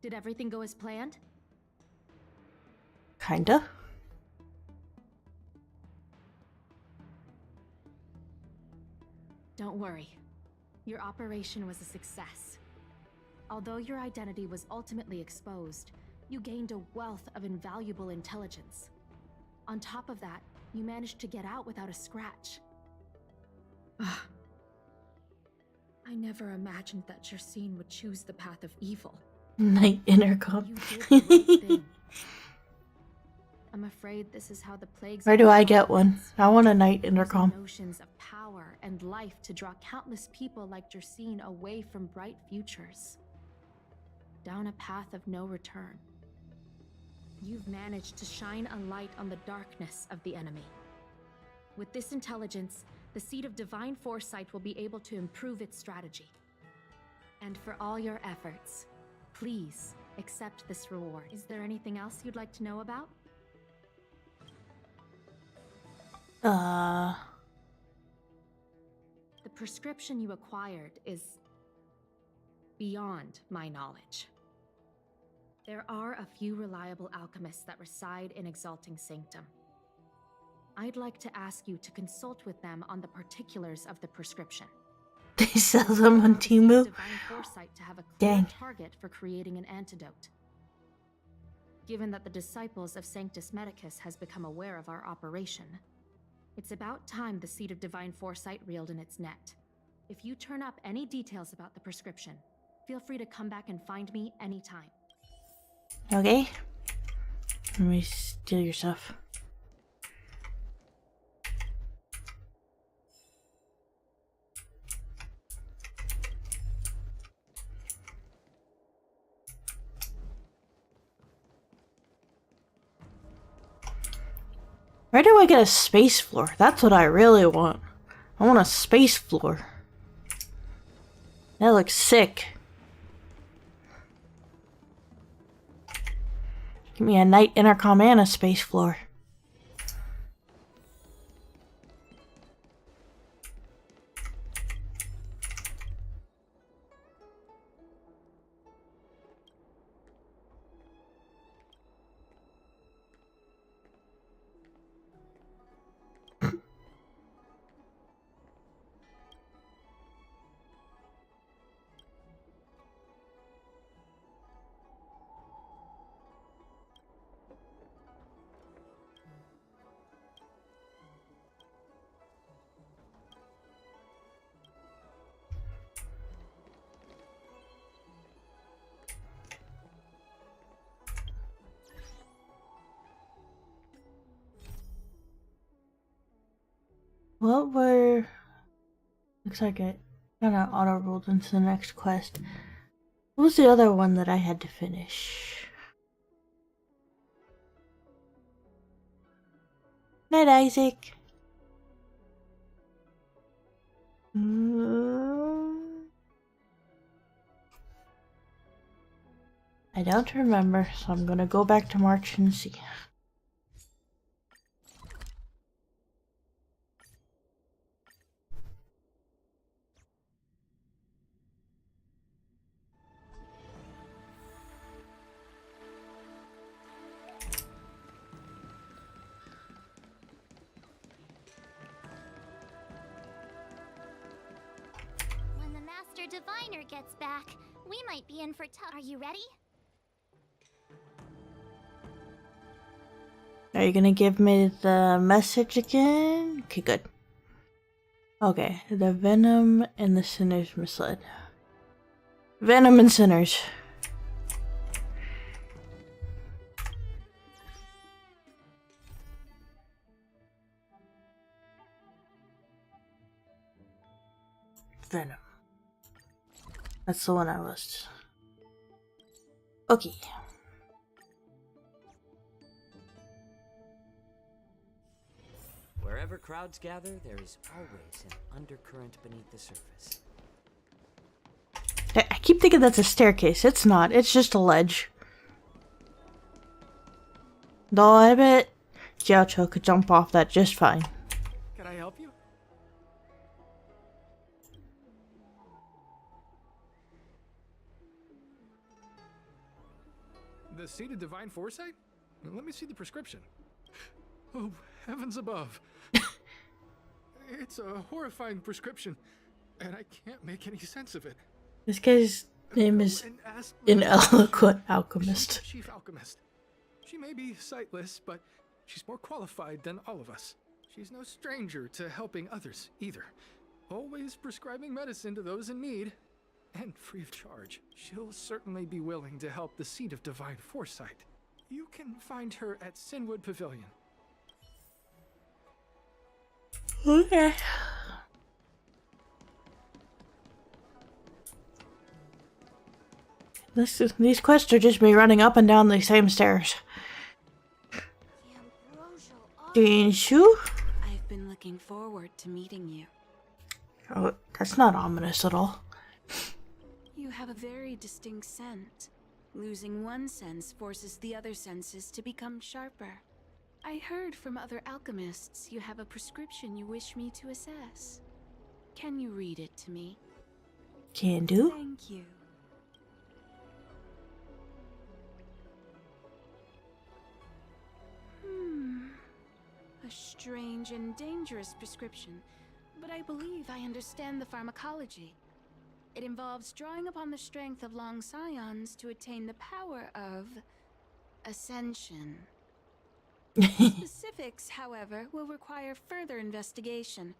Did everything go as planned? Kinda. Don't worry. Your operation was a success. Although your identity was ultimately exposed, you gained a wealth of invaluable intelligence. On top of that, you managed to get out without a scratch. I never imagined that Jersine would choose the path of evil. Night intercom. You did the right thing. I'm afraid this is how the plagues. Where do I get one? I want a night Using intercom. notions of power and life to draw countless people like Jersine away from bright futures. Down a path of no return. You've managed to shine a light on the darkness of the enemy. With this intelligence, the Seed of Divine Foresight will be able to improve its strategy. And for all your efforts, please accept this reward. Is there anything else you'd like to know about? The prescription you acquired is beyond my knowledge. There are a few reliable alchemists that reside in Exalting Sanctum. I'd like to ask you to consult with them on the particulars of the prescription. They sell them on Temu. Divine Foresight to have a clear Dang. target for creating an antidote. Given that the Disciples of Sanctus Medicus has become aware of our operation, it's about time the Seed of Divine Foresight reeled in its net. If you turn up any details about the prescription, feel free to come back and find me anytime. Okay. Let me steal your stuff. Where do I get a space floor? That's what I really want. I want a space floor. That looks sick. Give me a night intercom and a space floor. What were... Looks like it kind of auto-rolled into the next quest. What was the other one that I had to finish? Night, Isaac. I don't remember, so I'm gonna go back to March and see. When the Master Diviner gets back, we might be in for tough. Are you ready? Are you gonna give me the message again? Okay, good. Okay, the Venom and the Sinners misled. Venom and Sinners. Venom. That's the one I was. Okay. Wherever crowds gather, there is always an undercurrent beneath the surface. I keep thinking that's a staircase. It's not. It's just a ledge. Though I bet Jiaocho could jump off that just fine. Can I help you? The seed of divine foresight? Let me see the prescription. Oh, heavens above. It's a horrifying prescription, and I can't make any sense of it. This guy's name is an eloquent alchemist. Chief alchemist. She may be sightless, but she's more qualified than all of us. She's no stranger to helping others, either. Always prescribing medicine to those in need, and free of charge. She'll certainly be willing to help the Seed of Divine Foresight. You can find her at Sinwood Pavilion. Okay. These quests are just me running up and down the same stairs. Jinshu? I've been looking forward to meeting you. Oh, that's not ominous at all. You have a very distinct scent. Losing one sense forces the other senses to become sharper. I heard from other alchemists you have a prescription you wish me to assess. Can you read it to me? Can do. Thank you. A strange and dangerous prescription, but I believe I understand the pharmacology. It involves drawing upon the strength of long scions to attain the power of ascension. Specifics, however, will require further investigation.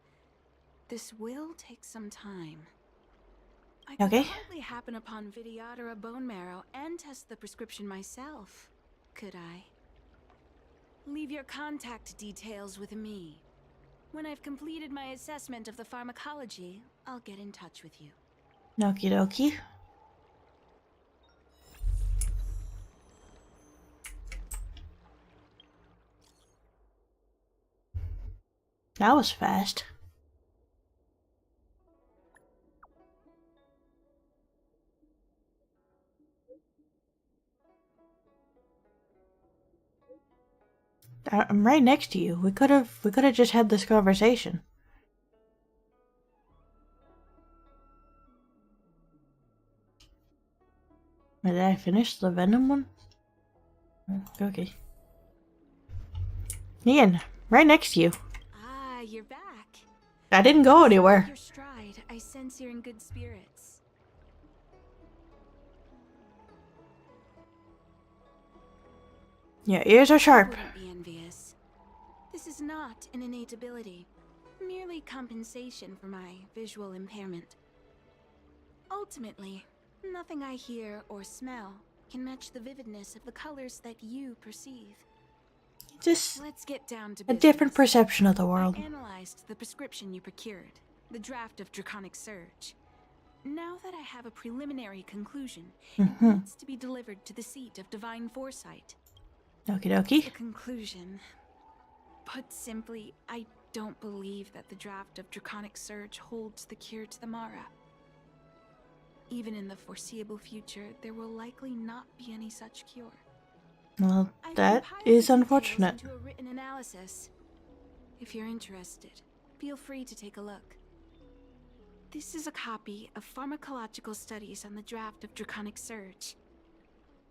This will take some time. I could hardly happen upon Vidyadhara bone marrow and test the prescription myself, could I? Leave your contact details with me. When I've completed my assessment of the pharmacology, I'll get in touch with you. Okie dokie. That was fast. I'm right next to you. We could have just had this conversation. Did I finish the Venom one? Okay. Ian, right next to you. Ah, you're back. I didn't go anywhere. Your stride. I sense you're in good spirits. Your ears are sharp. I wouldn't be envious. This is not an innate ability, merely compensation for my visual impairment. Ultimately, nothing I hear or smell can match the vividness of the colors that you perceive. Just let's get down to a business. different perception of the world. I analyzed the prescription you procured, the draft of Draconic Surge. Now that I have a preliminary conclusion, it needs to be delivered to the seat of Divine Foresight. Okie dokie. The conclusion. Put simply, I don't believe that the draft of Draconic Surge holds the cure to the Mara. Even in the foreseeable future, there will likely not be any such cure. Well, that is unfortunate. Into a written analysis. If you're interested, feel free to take a look. This is a copy of pharmacological studies on the draft of Draconic Surge.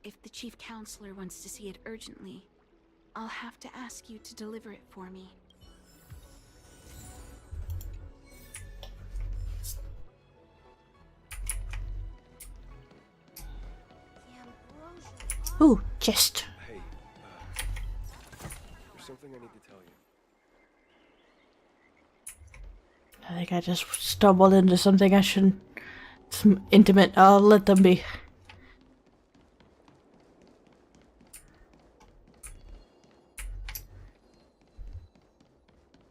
If the Chief Counselor wants to see it urgently, I'll have to ask you to deliver it for me. Ooh, chest. Hey, there's something I need to tell you. I think I just stumbled into something I shouldn't. Some intimate. I'll let them be.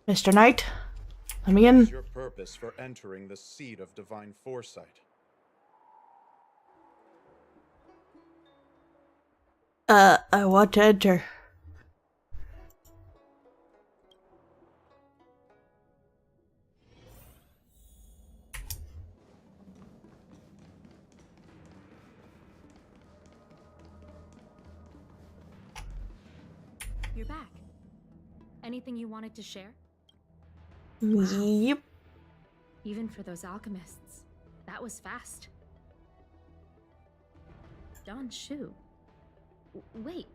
Mr. Knight, let me in. What is your purpose for entering the seat of Divine Foresight? I want to enter. You're back. Anything you wanted to share? Yep. Even for those alchemists, that was fast. Don Shu. Wait,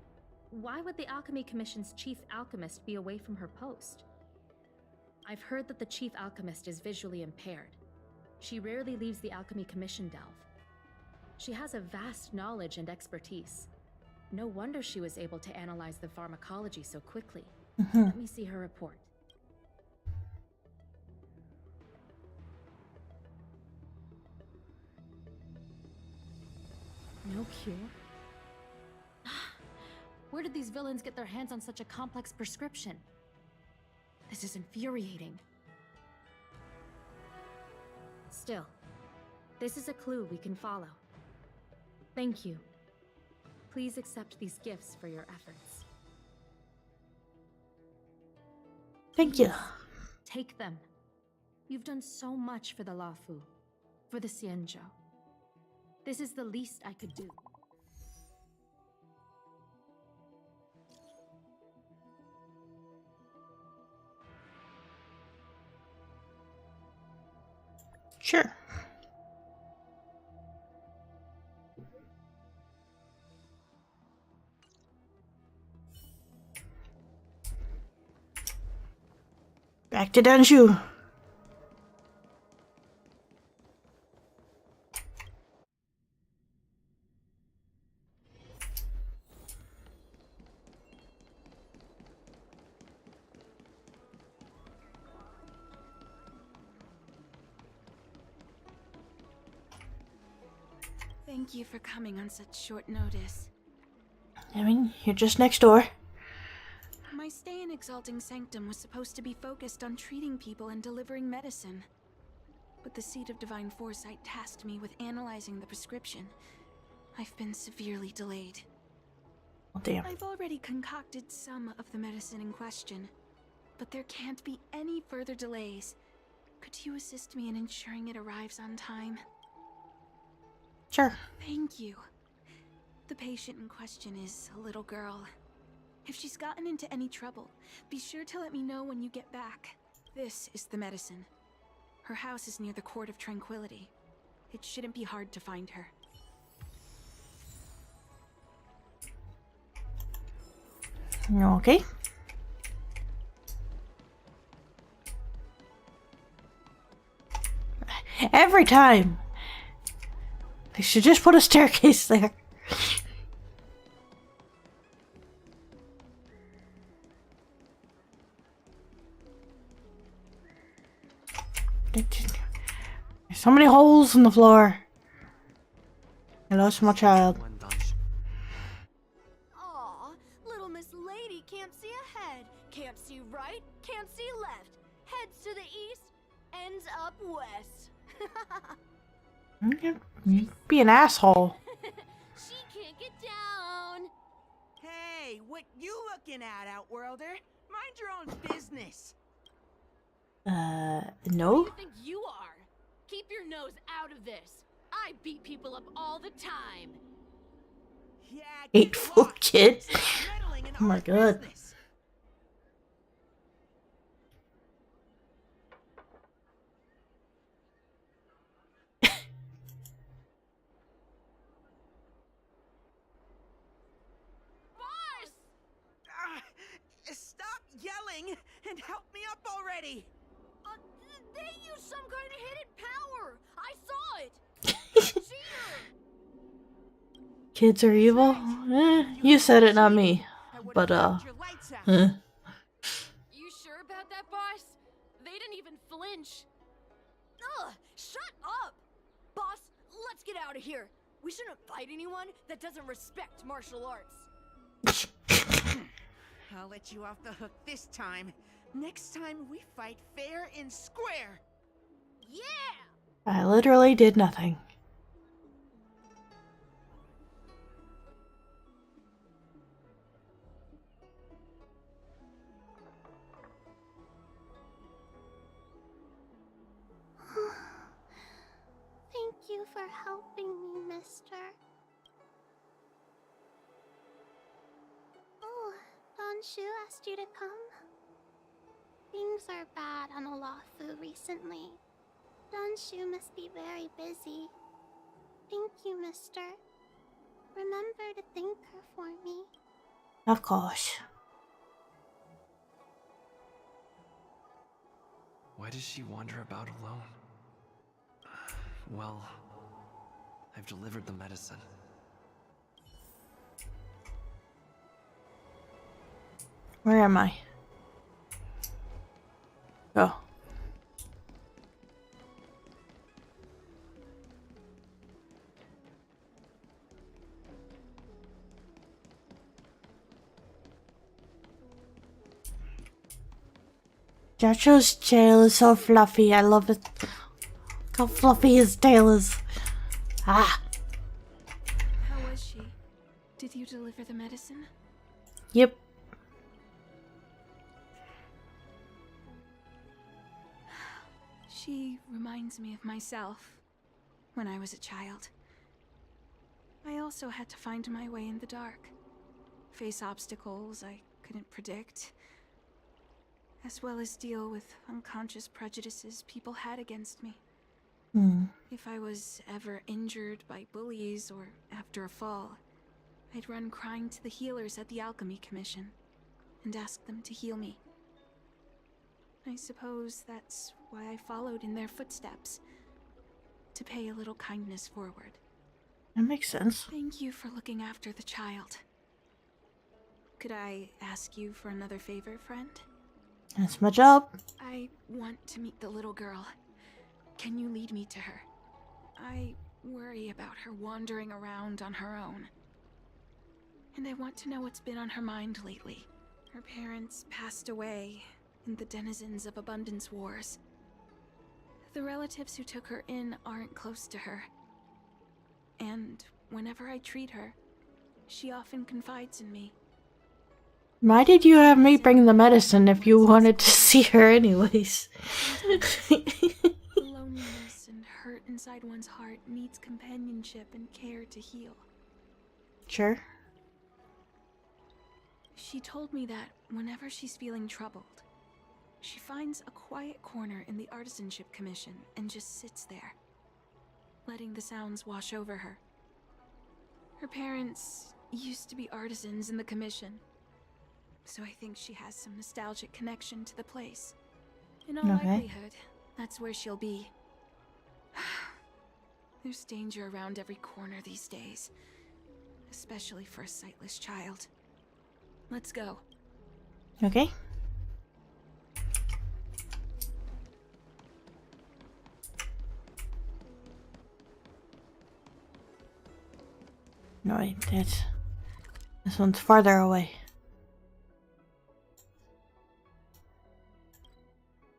why would the Alchemy Commission's chief alchemist be away from her post? I've heard that the chief alchemist is visually impaired. She rarely leaves the Alchemy Commission delve. She has a vast knowledge and expertise. No wonder she was able to analyze the pharmacology so quickly. Let me see her report. No cure? Where did these villains get their hands on such a complex prescription? This is infuriating. Still, this is a clue we can follow. Thank you. Please accept these gifts for your efforts. Thank you. Take them. You've done so much for the Lafu, for the Xianzhou. This is the least I could do. Sure. Back to Danshu. Thank you for coming on such short notice. I mean, you're just next door. My stay in Exalting Sanctum was supposed to be focused on treating people and delivering medicine. But the Seat of Divine Foresight tasked me with analyzing the prescription. I've been severely delayed. Oh, damn. I've already concocted some of the medicine in question, but there can't be any further delays. Could you assist me in ensuring it arrives on time? Sure. Thank you. The patient in question is a little girl. If she's gotten into any trouble, be sure to let me know when you get back. This is the medicine. Her house is near the Court of Tranquility. It shouldn't be hard to find her. Okay. Every time. They should just put a staircase there. There's so many holes in the floor. I lost my child. Aw, little Miss Lady can't see ahead, can't see right, can't see left. Heads to the east, ends up west. Be an asshole. She can't get down. Hey, what you looking at, Outworlder? Mind your own business. No? Who do you think you are? Keep your nose out of this. I beat people up all the time. Yeah, 8-foot kid. Oh my god. Stop yelling and help me up already. They used some kind of hidden power. I saw it. Kids are evil? You said it, not me. But, You sure about that, boss? They didn't even flinch. Ugh, shut up! Boss, let's get out of here. We shouldn't fight anyone that doesn't respect martial arts. I'll let you off the hook this time. Next time we fight fair and square. Yeah! I literally did nothing. Thank you for helping me, mister. Oh, Don Shu asked you to come? Things are bad on Oahu recently. Don Shu must be very busy. Thank you, mister. Remember to thank her for me. Of course. Why does she wander about alone? Well, I've delivered the medicine. Where am I? Oh. Jojo's tail is so fluffy. I love it. Look how fluffy his tail is. Ah. How was she? Did you deliver the medicine? Yep. She reminds me of myself when I was a child. I also had to find my way in the dark, face obstacles I couldn't predict, as well as deal with unconscious prejudices people had against me. If I was ever injured by bullies or after a fall, I'd run crying to the healers at the Alchemy Commission and ask them to heal me. I suppose that's why I followed in their footsteps, to pay a little kindness forward. That makes sense. Thank you for looking after the child. Could I ask you for another favor, friend? That's my job. I want to meet the little girl. Can you lead me to her? I worry about her wandering around on her own. And I want to know what's been on her mind lately. Her parents passed away in the denizens of Abundance Wars. The relatives who took her in aren't close to her. And whenever I treat her, she often confides in me. Why did you have me bring the medicine if you wanted to see her anyways? Loneliness and hurt inside one's heart needs companionship and care to heal. Sure. She told me that whenever she's feeling troubled, she finds a quiet corner in the Artisanship Commission and just sits there, letting the sounds wash over her. Her parents used to be artisans in the Commission, so I think she has some nostalgic connection to the place. In all likelihood, that's where she'll be. There's danger around every corner these days, especially for a sightless child. Let's go. Okay. No, wait, this one's farther away.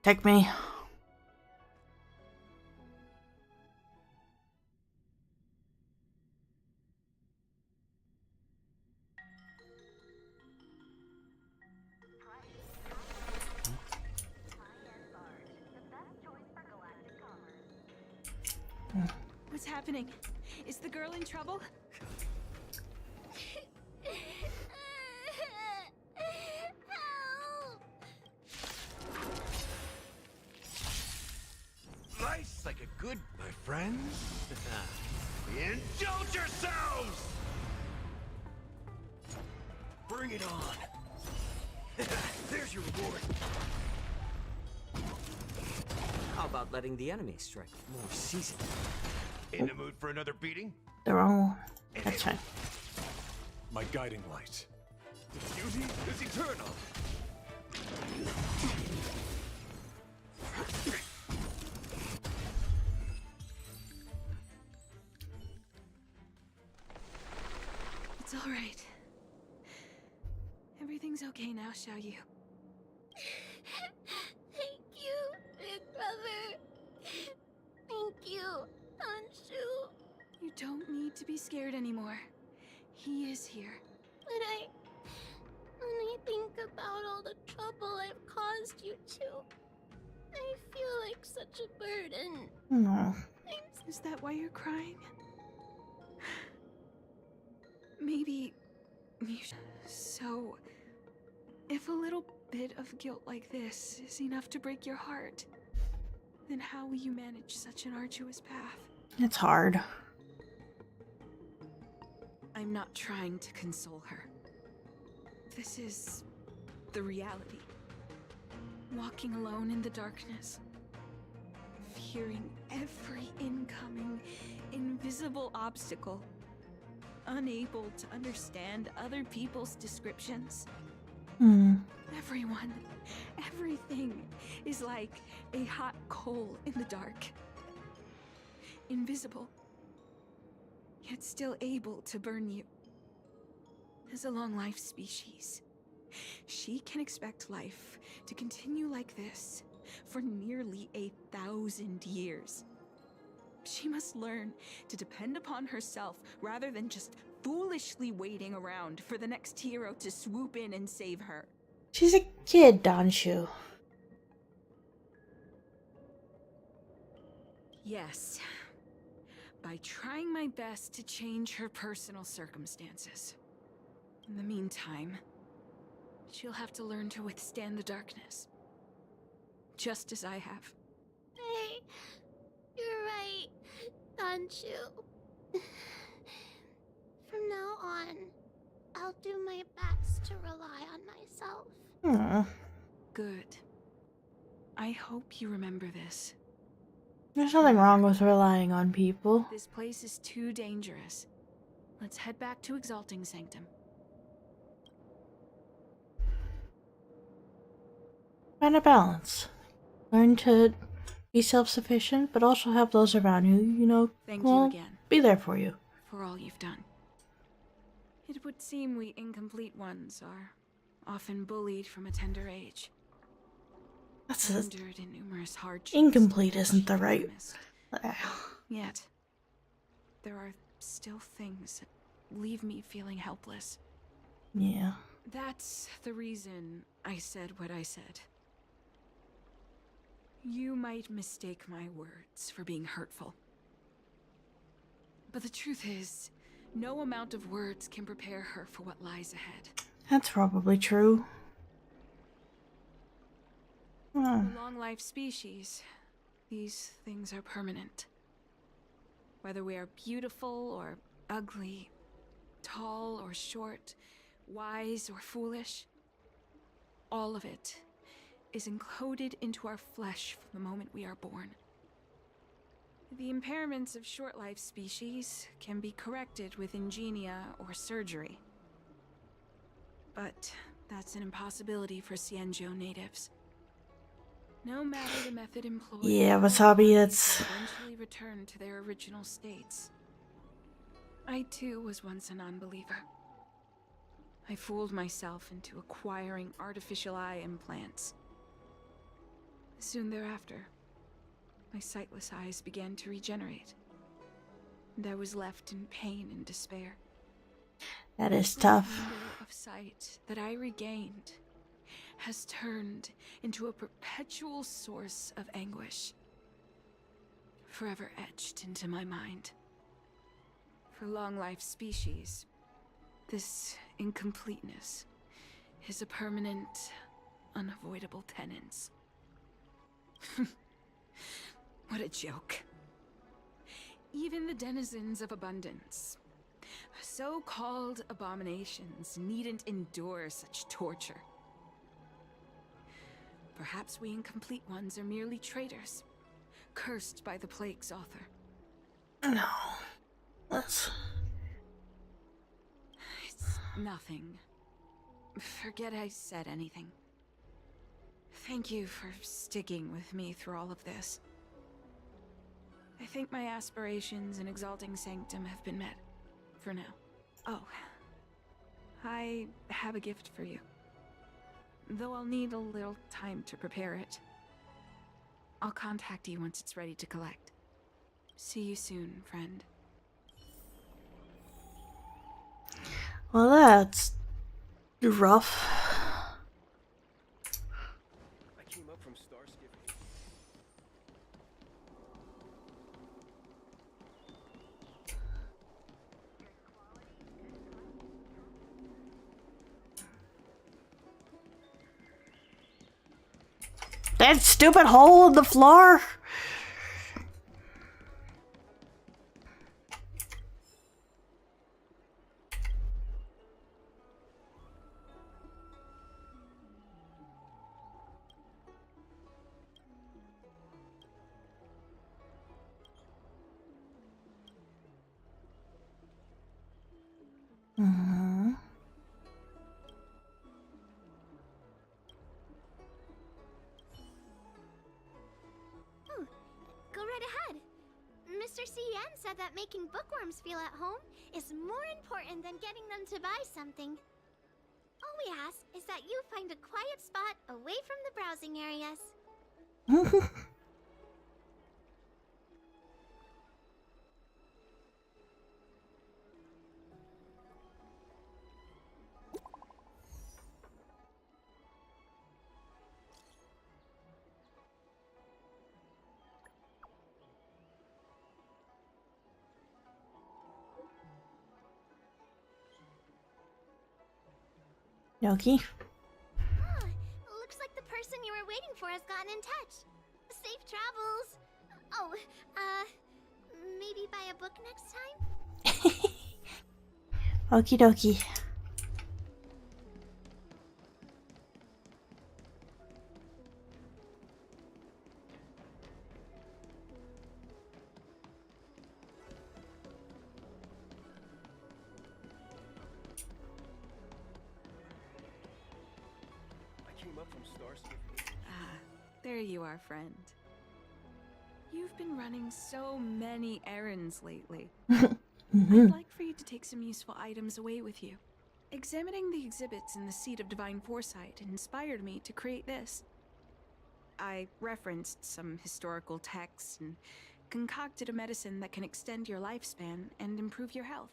Take me. What's happening? Is the girl in trouble? Nice like a good, my friends. Indulge yourselves! Bring it on. There's your reward. How about letting the enemy strike more seasoned? In the mood for another beating? The wrong one. That's fine. My guiding light. Beauty is eternal. It's all right. Everything's okay now, Xiaoyu. Thank you, big brother. Thank you, Anshu. You don't need to be scared anymore. He is here. But when I think about all the trouble I've caused you two, I feel like such a burden. No. Is that why you're crying? Maybe you should. So, if a little bit of guilt like this is enough to break your heart, then how will you manage such an arduous path? It's hard. I'm not trying to console her. This is the reality. Walking alone in the darkness, fearing every incoming, invisible obstacle, unable to understand other people's descriptions. Everyone, everything is like a hot coal in the dark. Invisible, yet still able to burn you. As a long-life species, she can expect life to continue like this for nearly 1,000 years. She must learn to depend upon herself rather than just foolishly waiting around for the next hero to swoop in and save her. She's a kid, Danshu. Yes. By trying my best to change her personal circumstances. In the meantime, she'll have to learn to withstand the darkness. Just as I have. Hey, you're right, Danshu. From now on, I'll do my best to rely on myself. Good. I hope you remember this. There's nothing wrong with relying on people. This place is too dangerous. Let's head back to Exalting Sanctum. Find a balance. Learn to be self-sufficient, but also have those around you, Thank you again. be there for you. For all you've done. It would seem we incomplete ones are often bullied from a tender age. That's endured in numerous hardships. incomplete isn't the right. Yet, there are still things that leave me feeling helpless. Yeah. That's the reason I said what I said. You might mistake my words for being hurtful. But the truth is, no amount of words can prepare her for what lies ahead. That's probably true. For long life species, these things are permanent. Whether we are beautiful or ugly, tall or short, wise or foolish, all of it is encoded into our flesh from the moment we are born. The impairments of short-life species can be corrected with ingenia or surgery. But that's an impossibility for Xianzhou natives. No matter the method employed, Yeah, Wasabi, that's... will eventually return to their original states. I too was once a non-believer. I fooled myself into acquiring artificial eye implants. Soon thereafter, my sightless eyes began to regenerate, and I was left in pain and despair. That is The tough. window of sight that I regained has turned into a perpetual source of anguish, forever etched into my mind. For long-life species, this incompleteness is a permanent, unavoidable tenance. What a joke. Even the denizens of abundance, so-called abominations, needn't endure such torture. Perhaps we incomplete ones are merely traitors, cursed by the plague's author. No. Let's... It's nothing. Forget I said anything. Thank you for sticking with me through all of this. I think my aspirations in exalting Sanctum have been met. For now. Oh. I have a gift for you. Though I'll need a little time to prepare it. I'll contact you once it's ready to collect. See you soon, friend. Well, that's rough. I came up from Starskip. That stupid hole in the floor. Go right ahead. Mr. CN said that making bookworms feel at home is more important than getting them to buy something. All we ask is that you find a quiet spot away from the browsing areas. Yoki. Looks like the person you were waiting for has gotten in touch. Safe travels. Oh, maybe buy a book next time? Okie dokie. There you are, friend. You've been running so many errands lately. I'd like for you to take some useful items away with you. Examining the exhibits in the Seat of Divine Foresight inspired me to create this. I referenced some historical texts and concocted a medicine that can extend your lifespan and improve your health.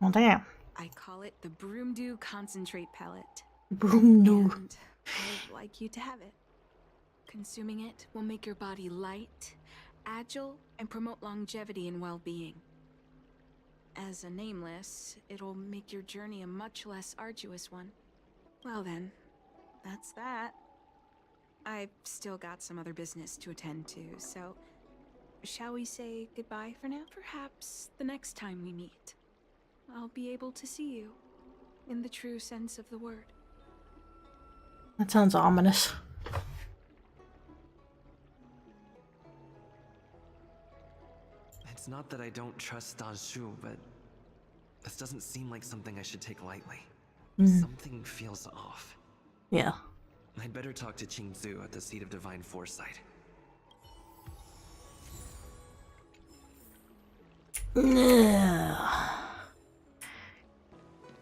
Well, damn. I call it the Broomdew Concentrate Pellet. Broomdew. And I'd like you to have it. Consuming it will make your body light, agile, and promote longevity and well-being. As a nameless, it'll make your journey a much less arduous one. Well then, that's that. I've still got some other business to attend to, so shall we say goodbye for now? Perhaps the next time we meet, I'll be able to see you in the true sense of the word. That sounds ominous. It's not that I don't trust Danshu, but this doesn't seem like something I should take lightly. Something feels off. Yeah. I'd better talk to Qingzu at the Seat of Divine Foresight.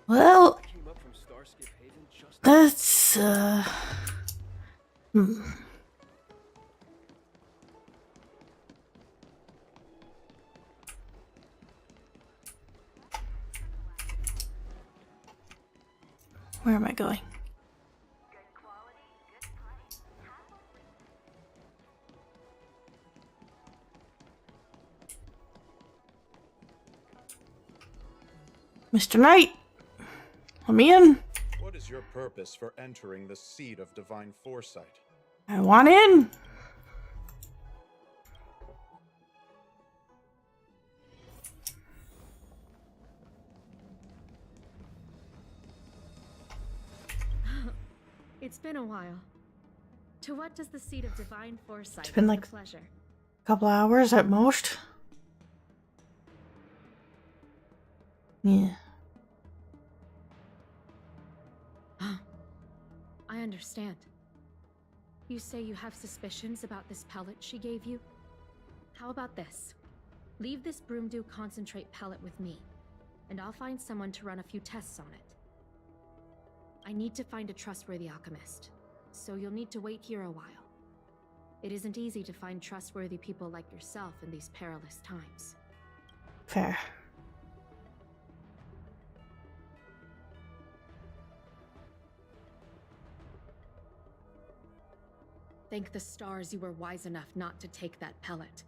Well, that's Where am I going? Mr. Knight, let me in. What is your purpose for entering the Seat of Divine Foresight? I want in. It's been a while. To what does the Seat of Divine Foresight It's been bring like the pleasure? a couple hours at most. Yeah. I understand. You say you have suspicions about this pellet she gave you? How about this? Leave this Broomdew concentrate pellet with me, and I'll find someone to run a few tests on it. I need to find a trustworthy alchemist, so you'll need to wait here a while. It isn't easy to find trustworthy people like yourself in these perilous times. Fair. Thank the stars you were wise enough not to take that pellet.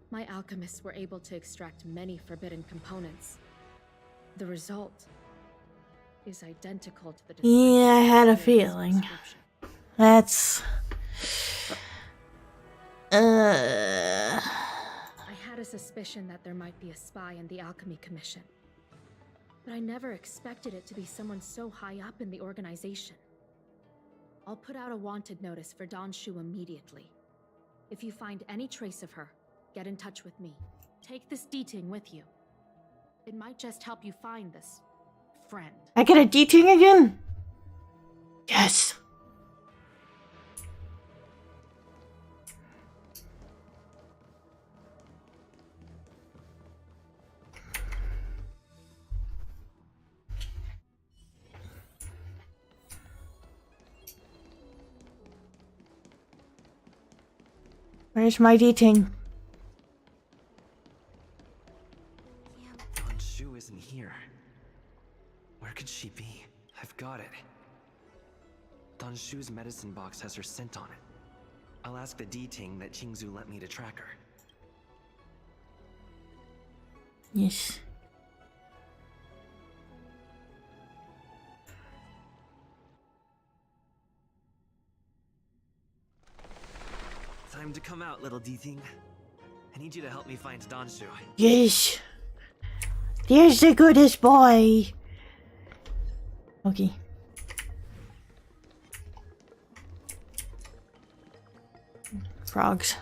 My alchemists were able to extract many forbidden components. The result is identical to the Yeah, I had a feeling. That's I had a suspicion that there might be a spy in the Alchemy Commission, but I never expected it to be someone so high up in the organization. I'll put out a wanted notice for Danshu immediately. If you find any trace of her, get in touch with me. Take this D-Ting with you. It might just help you find this friend. I get a D-Ting again? Yes. Where's my D-Ting? Danshu isn't here. Where could she be? I've got it. Danshu's medicine box has her scent on it. I'll ask the D-Ting that Qingzu lent me to track her. Yes. Time to come out, little D-Ting. I need you to help me find Danshu. Yes. There's the goodest boy. Okay. Frogs.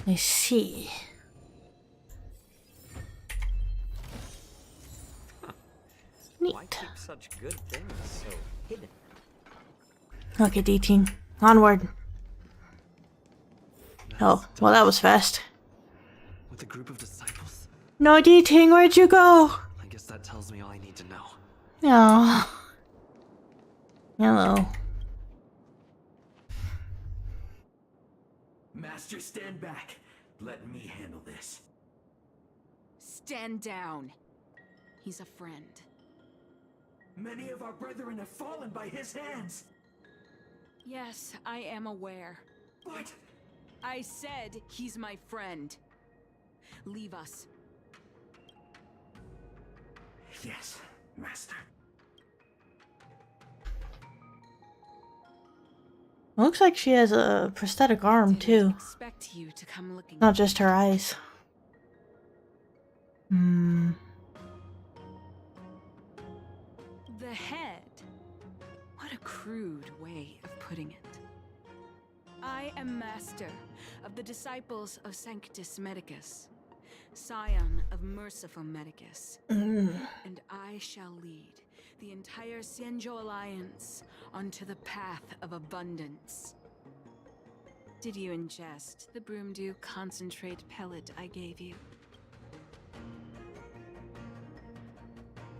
I see. Why keep such good things so hidden? Okay, D-Team. Onward. Oh, well that was fast. With a group of disciples? No, D-Ting, where'd you go? I guess that tells me all I need to know. Oh. Hello. Master, stand back. Let me handle this. Stand down. He's a friend. Many of our brethren have fallen by his hands. Yes, I am aware. But I said he's my friend. Leave us. Yes, Master. Looks like she has a prosthetic arm too. Expect you to come looking. Not just her eyes. Hmm. The head. What a crude way of putting it. I am master of the disciples of Sanctus Medicus, scion of merciful Medicus, and I shall lead the entire Xianzhou Alliance onto the path of abundance. Did you ingest the Broomdew concentrate pellet I gave you?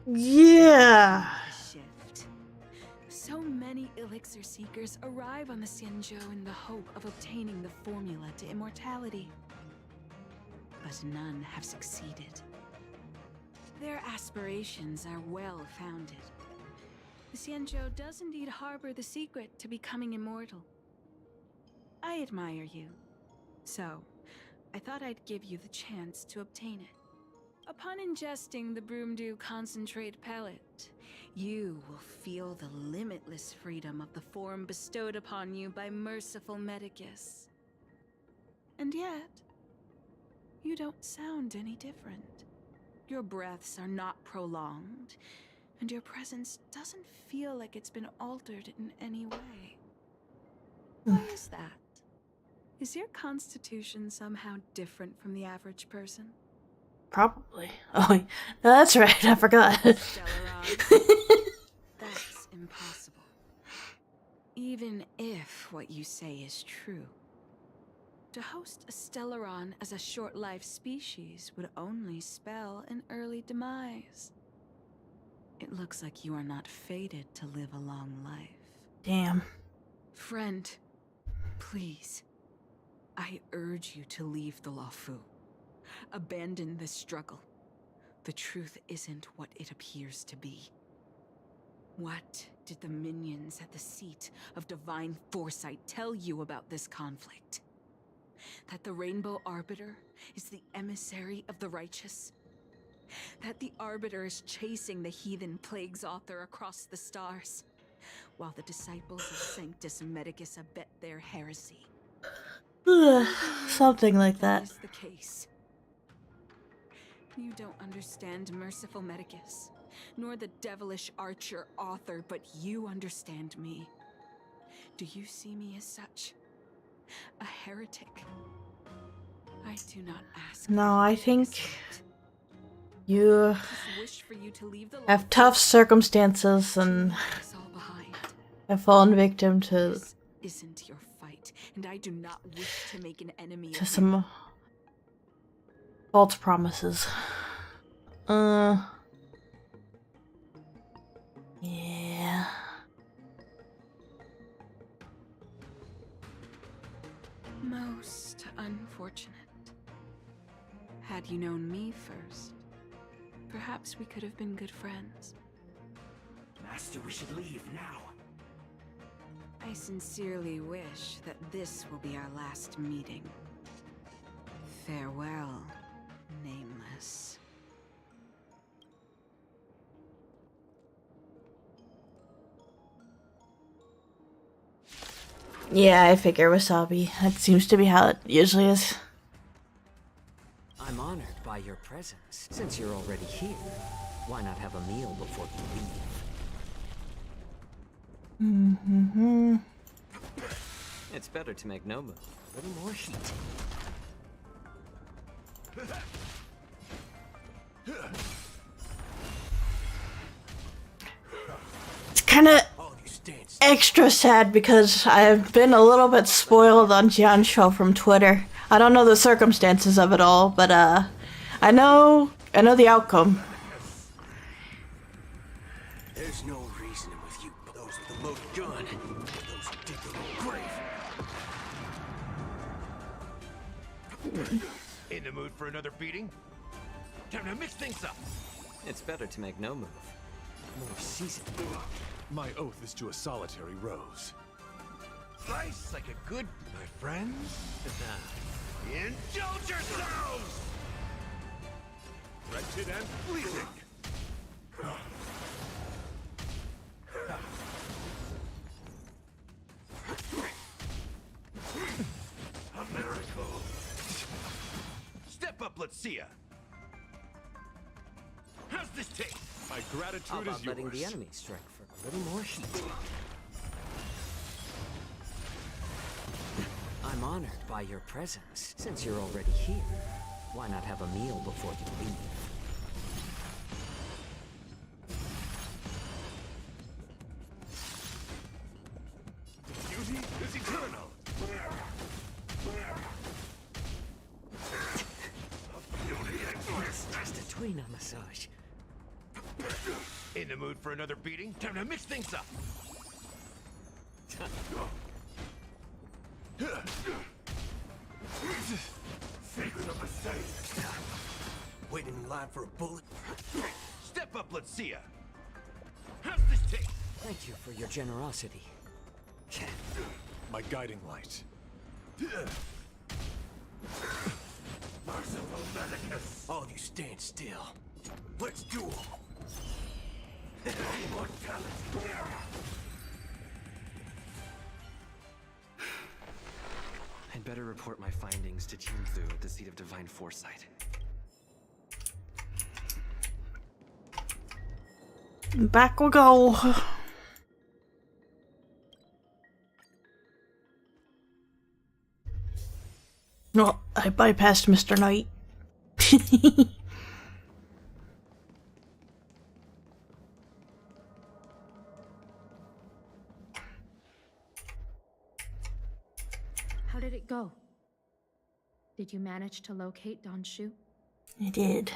Yeah. Shift. So many elixir seekers arrive on the Xianzhou in the hope of obtaining the formula to immortality. But none have succeeded. Their aspirations are well founded. The Xianzhou does indeed harbor the secret to becoming immortal. I admire you. So, I thought I'd give you the chance to obtain it. Upon ingesting the Broomdew concentrate pellet, you will feel the limitless freedom of the form bestowed upon you by merciful Medicus. And yet, you don't sound any different. Your breaths are not prolonged, and your presence doesn't feel like it's been altered in any way. Why is that? Is your constitution somehow different from the average person? Probably. Oh, no, that's right. I forgot. That's impossible. Even if what you say is true. To host a Stellaron as a short-lived species would only spell an early demise. It looks like you are not fated to live a long life. Damn. Friend, please. I urge you to leave the Luofu. Abandon this struggle. The truth isn't what it appears to be. What did the minions at the seat of divine foresight tell you about this conflict? That the Rainbow Arbiter is the emissary of the righteous? That the Arbiter is chasing the heathen plagues author across the stars, while the disciples of Sanctus Medicus abet their heresy? Something like that. Is the case. You don't understand merciful Medicus, nor the devilish archer author, but you understand me. Do you see me as such? A heretic? I do not ask. No, I think you wish for you to leave the have tough circumstances and have fallen victim to This isn't your fight, and I do not wish to make an enemy to of some false promises. Yeah. Most unfortunate. Had you known me first, perhaps we could have been good friends. Master, we should leave now. I sincerely wish that this will be our last meeting. Farewell, Nameless. Yeah, I figure Wasabi. That seems to be how it usually is. I'm honored by your presence. Since you're already here, why not have a meal before you leave? It's better to make no move. A little more heat. It's kind of extra sad because I've been a little bit spoiled on Jiansho from Twitter. I don't know the circumstances of it all, but I know the outcome. There's no reasoning with you, those with the loaded gun. Those who dig their own grave. In the mood for another beating? Time to mix things up. It's better to make no move. More seasoned. My oath is to a solitary rose. Slice like a good, my friends. Indulge yourselves! Wretched and fleeting. A miracle. Step up, let's see ya. How's this taste? My gratitude How about is letting the yours. enemy strike for a little more heat? I'm honored by your presence. Since you're already here, why not have a meal before you leave? Beauty is eternal. It's just a tweener massage. In the mood for another beating? Time to mix things up. Secret of a safe. Waiting in line for a bullet. Step up, let's see ya. How's this taste? Thank you for your generosity. My guiding light. Merciful Medicus. All of you stand still. Let's duel. Immortality. I'd better report my findings to Team Thu at the seat of Divine Foresight. Back we go. No, I bypassed Mr. Knight. How did it go? Did you manage to locate Don Shu? I did.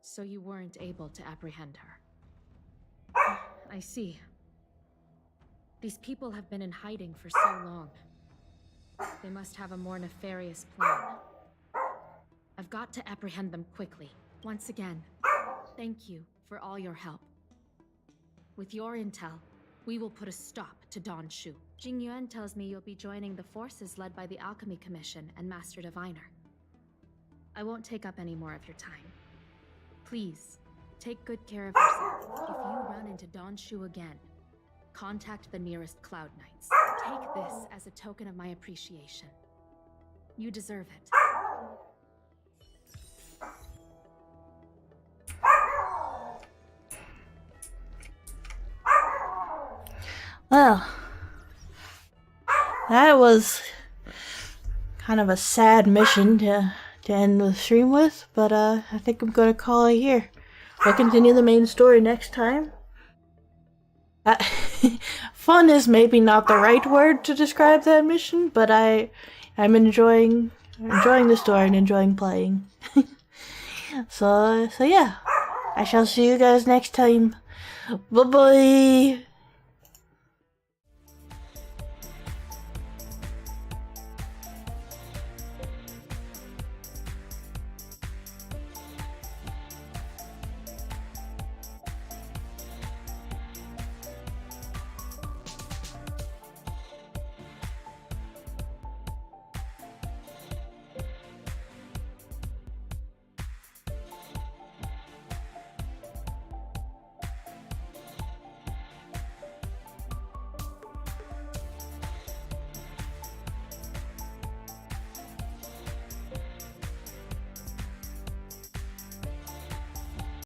So you weren't able to apprehend her. I see. These people have been in hiding for so long. They must have a more nefarious plan. I've got to apprehend them quickly. Once again, thank you for all your help. With your intel, we will put a stop to Don Shu. Jing Yuan tells me you'll be joining the forces led by the Alchemy Commission and Master Diviner. I won't take up any more of your time. Please, take good care of yourself. If you run into Don Shu again, contact the nearest Cloud Knights. Take this as a token of my appreciation. You deserve it. Well, that was kind of a sad mission to end the stream with, but I think I'm gonna call it here. We'll continue the main story next time. Fun is maybe not the right word to describe that mission, but I'm enjoying the story and enjoying playing. So yeah, I shall see you guys next time. Bye bye.